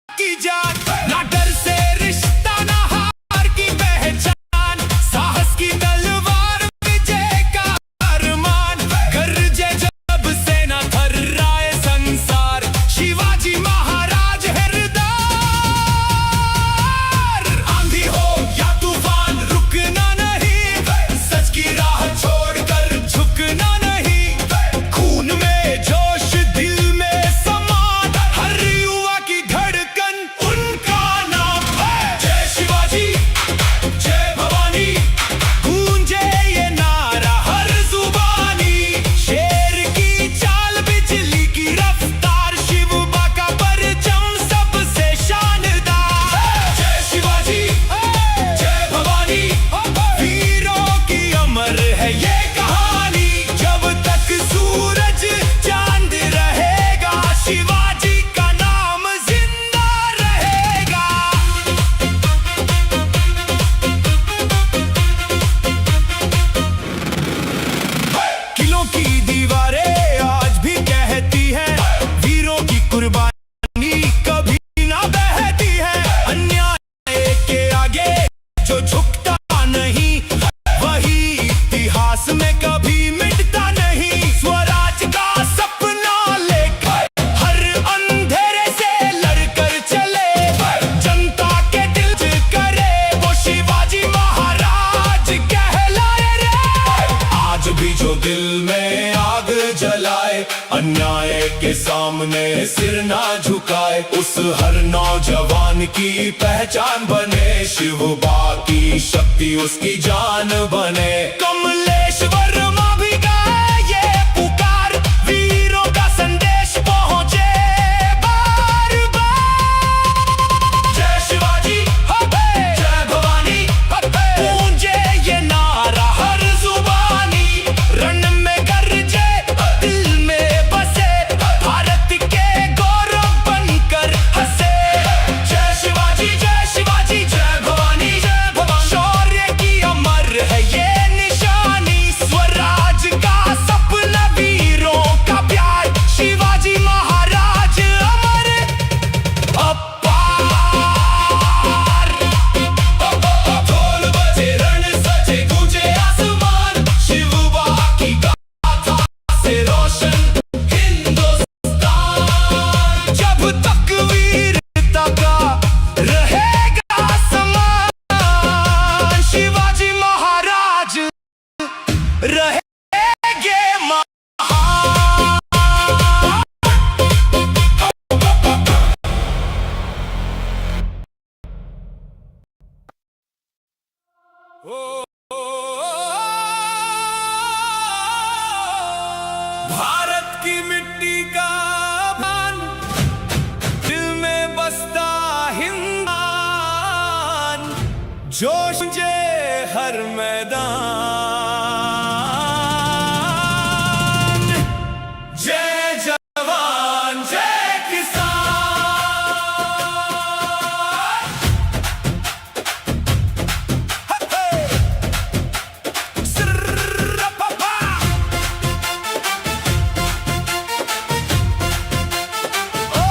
Speaker 1: की जान। ना डर से रिश्ता ना हार की पहचान, साहस की तलवार विजय का अरमान, गरजे जब सेना थर्राए संसार, शिवाजी महाराज हरदार। आंधी हो या तूफान रुकना नहीं, सच की राह छोड़कर झुकना नहीं, खून में जोश दिल में समान, हर युवा की धड़कन उनका नाम है। जय शिवाजी जय भवानी, गूंजे ये नारा हर जुबानी, शेर की चाल बिजली की रफ्तार, शिव बाका परचम सबसे शानदार। जय शिवाजी जय भवानी, वीरों की अमर है ये कहानी, जब तक सूरज चांद रहेगा, शिवाजी का नाम जिंदा रहेगा। किलों की दीवारें आज भी कहती हैं, वीरों की कुर्बानी कभी ना बहती है, अन्याय के आगे जो झुकता नहीं, वही इतिहास में कभी मिटता नहीं, स्वराज का सपना लेकर हर अंधेरे से लड़कर चले, जनता के दिल करे वो शिवाजी महाराज कहलाए रे। आज भी जो दिल में आग जलाए, अन्याय के सामने सिर ना झुकाए, उस हर नौजवान की पहचान बने, शिव बाकी शक्ति उसकी जान बने। कमलेश्वर माँ भी गाए ये पुकार, वीरों का संदेश पहुंचे बार बार। जय शिवाजी जय भवानी, गूंजे ये नारा हर जुबानी, रण में गरजे दिल में बसे, भारत के गौरव बनकर हंसे। जय शिवाजी जय भवानी, शौर्य की अमर है ये निशान। भारत की मिट्टी का मान, दिल में बसता हिंदुस्तान, जोश मुझे हर मैदान। जय जवान जय किसान। सर्रपपा। ओ,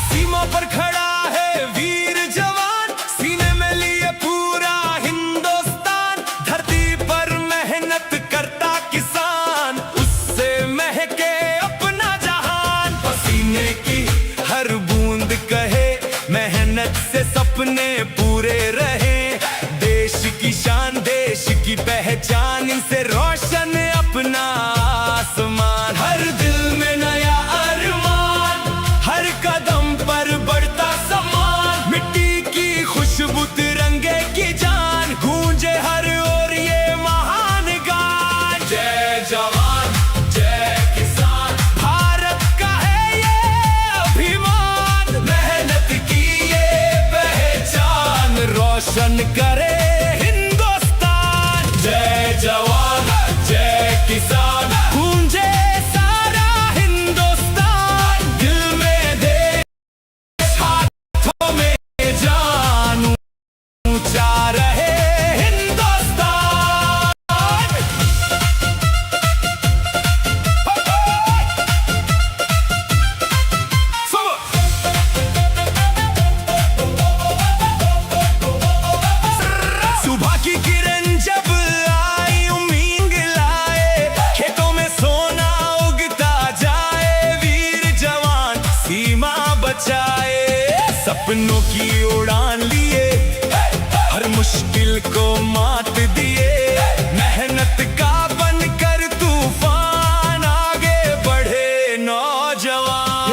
Speaker 1: सीमा पर खड़ा है वीर जवान, सीने में लिए पूरा हिंदुस्तान। धरती पर मेहनत करता किसान, उससे महके अपना जहान। पसीने की हर बूंद कहे, मेहनत से सपने पूरे रहे। देश की शान, देश की पहचान, इनसे रोशन अपना आसमान। हर दिल में नया अरमान, हर कदम पर बढ़ता सम्मान। मिट्टी की खुशबू, तिरंगे की जान, गूंजे हर ओर ये महान गान। जय जवान जय किसान, भारत का है ये अभिमान। मेहनत की ये पहचान, रोशन करे हिंदुस्तान। जय जवान जय किसान, गूंजे सारा हिंदुस्तान। दिल में देश, हाथों में जान, ऊंचा रहे हिंदुस्तान। सुबह की किरण जब आई, उम्मीद लाए, खेतों में सोना उगता जाए। वीर जवान सीमा बचाए, सपनों की उड़ान लिए, हर मुश्किल को मात दिए। मेहनत का बनकर तूफान, आगे बढ़े नौजवान।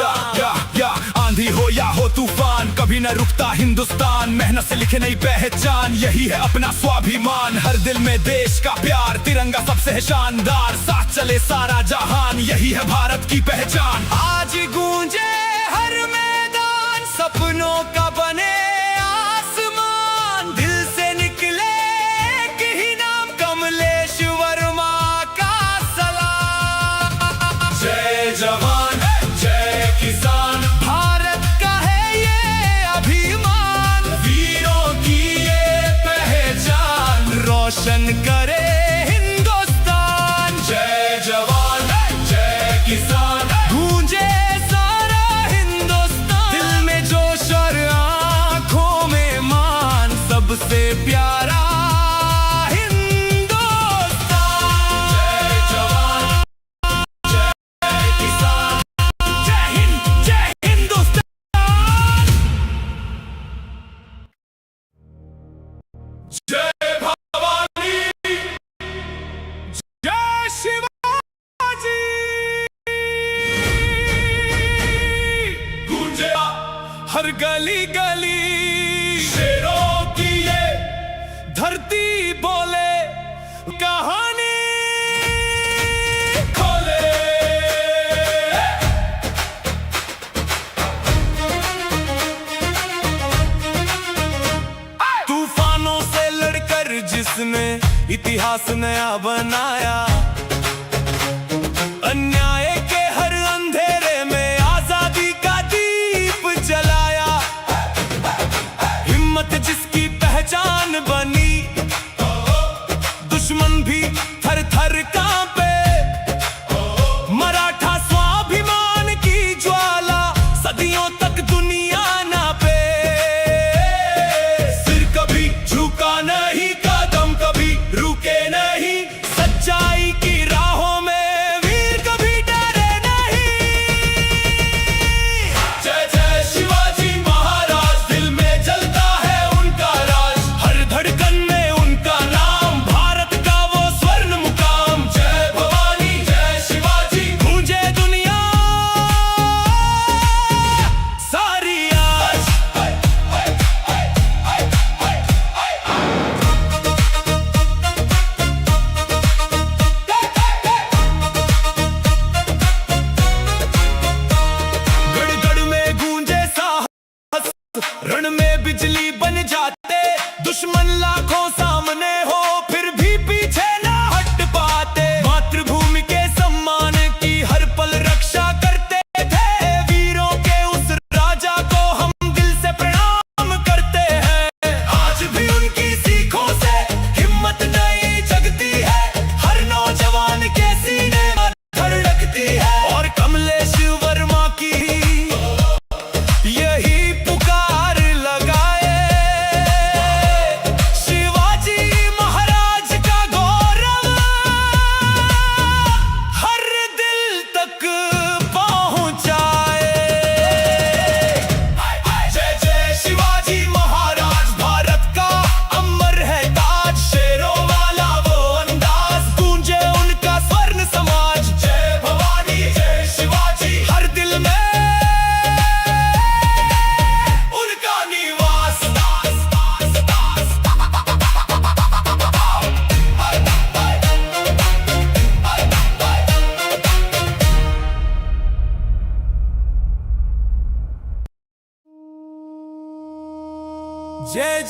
Speaker 1: या आंधी हो या हो तूफान, कभी न रुकता हिंदुस्तान। मेहनत से लिखे नई पहचान, यही है अपना स्वाभिमान। हर दिल में देश का प्यार, तिरंगा सबसे है शानदार। साथ चले सारा जहान, यही है भारत की पहचान। आज गूंजे हर मैदान, सपनों का बने आसमान। दिल से निकले एक ही नाम, कमलेश वर्मा का सलाम। जय जवान जय किसान, भारत का है ये अभिमान। वीरों की ये पहचान, रोशन करे हिंदुस्तान। जय जवान जय किसान, गूंजे सारा हिंदुस्तान। दिल में जोश और आंखों में मान, सबसे प्यारा हिंदुस्तान। जय जवान जय किसान, जय हिंद जय हिंदुस्तान। जय भवानी जय शिवाजी। गूंजे हर गली गली, शेरों की ये धरती बोले कहानी खोले। तूफानों से लड़कर जिसने इतिहास नया बनाया, अन्याय के हर अंधेरे में आजादी का दीप जलाया। हिम्मत जिसकी पहचान बनी, दुश्मन भी थर थर कांपे। मराठा स्वाभिमान की ज्वाला, सदियों तक दुनिया नापे। सिर कभी झुका नहीं, कदम कभी रुके नहीं, सच्चाई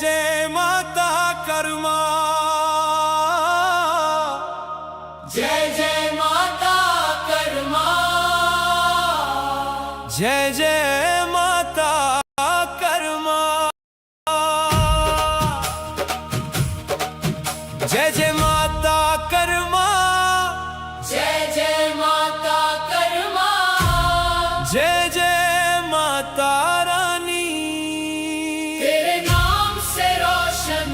Speaker 1: जय माता कर्मा,
Speaker 5: जय जय माता कर्मा,
Speaker 1: जय जय माता कर्मा, जय जय माता कर्मा,
Speaker 5: जय जय माता कर्मा,
Speaker 1: जय जय माता रानी।
Speaker 5: तेरे नाम से रोशन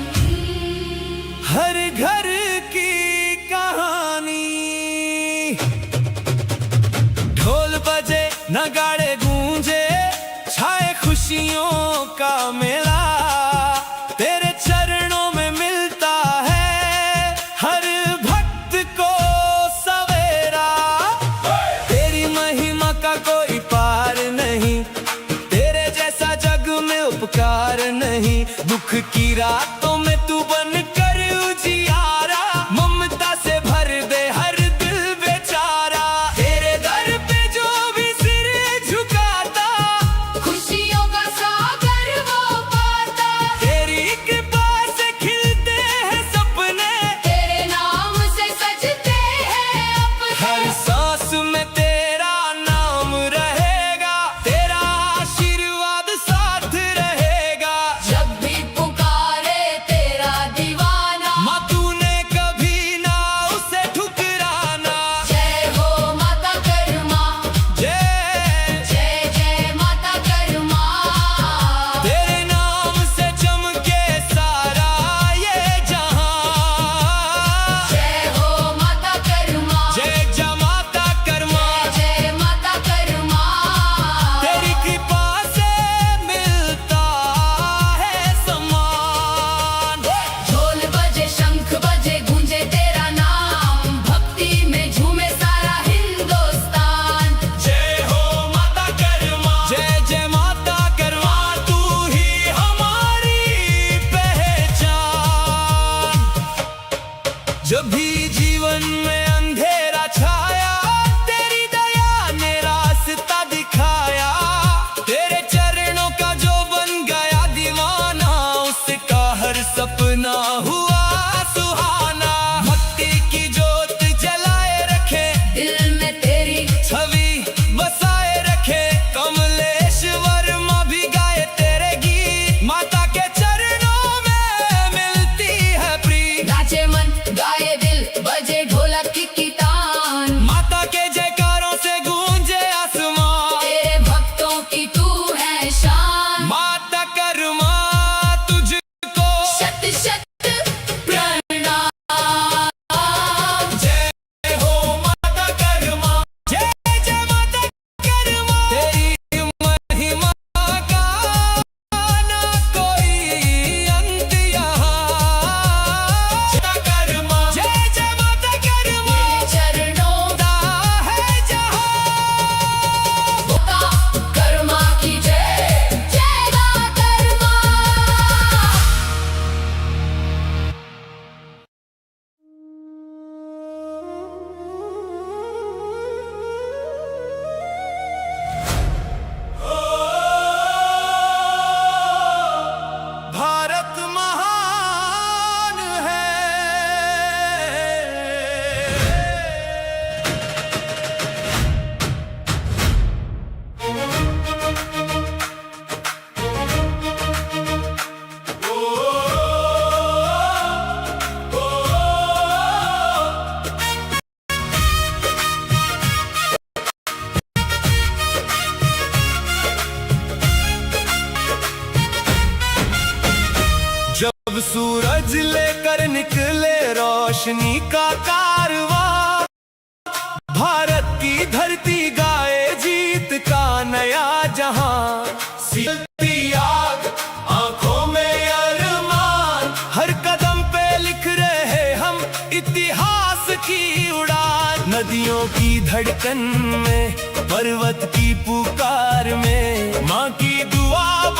Speaker 1: हर घर की कहानी, ढोल बजे नगाड़े गूंजे, छाए खुशियों का मेला, तेरे चरणों में मिलता है हर भक्त को सवेरा। तेरी महिमा का कोई पार नहीं, तेरे जैसा जग में उपकार नहीं। दुख की रातों में तू बन कर उजियारा, ममता से भर दे हर दिल बेचारा। तेरे दर पे जो भी सिर झुकाता,
Speaker 2: खुशियों का सागर वो पाता।
Speaker 1: तेरी कृपा से खिलते हैं सपने,
Speaker 2: तेरे नाम से सजते हैं अपने।
Speaker 1: हर सांस में तेरा नाम रहेगा, तेरा आशीर्वाद साथ रहेगा।
Speaker 2: जब भी पुकारे तेरा दीवाना,
Speaker 1: माँ तूने कभी ना उसे ठुकराना।
Speaker 2: जय हो माता कर्मा,
Speaker 1: जय
Speaker 2: जय जय माता कर्मा।
Speaker 1: तेरे नाम से चमके सारा ये जहां।
Speaker 2: जय हो माता कर्मा,
Speaker 1: जय जय माता कर्मा,
Speaker 2: जय माता कर्मा।
Speaker 1: तेरी कृपा से मिलता है सम्मान।
Speaker 2: ढोल बजे शंख बजे गूंजे तेरा नाम, भक्ति में झूमे सारा हिंदुस्तान।
Speaker 1: जय हो माता कर्मा, जय जय माता कर्मा, तू ही हमारी पहचान। जब भी जीवन में अंधेरा छाया, तेरी दया ने रास्ता दिखाया। तेरे चरणों का जो बन गया दीवाना, उसका हर सपना हुआ सुहाना। भक्ति की ज्योत जलाए रखे,
Speaker 2: दिल में तेरी
Speaker 1: छवि बसाए रखे। कमलेश्वर माँ भी गाए तेरे गीत, माता के चरणों में मिलती है प्रीत।
Speaker 2: नाचे मन गाए दिल बजे ढोलक की तान।
Speaker 1: माता के जयकारों से गूंजे आसमां,
Speaker 2: तेरे भक्तों की तू है शान।
Speaker 1: माता कर्मा तुझको
Speaker 2: शत शत प्रणाम।
Speaker 1: जय हो माता कर्मा, जय जय माता कर्मा। तेरी महिमा का ना कोई अंत यहाँ। माता कर्मा, जय जय माता कर्मा,
Speaker 2: तेरे चरणों
Speaker 1: दा है जहाँ।
Speaker 2: का कर्मा की जय, जय मां कर्मा।
Speaker 1: भारत महान है, जब सूरज लेकर निकले रोशनी का कारवां, भारत की धरती गाए जीत का नया जहां। सिलती आग आंखों में अरमान, हर कदम पे लिख रहे हम इतिहास की उड़ान। नदियों की धड़कन में, पर्वत की पुकार में, माँ की दुआ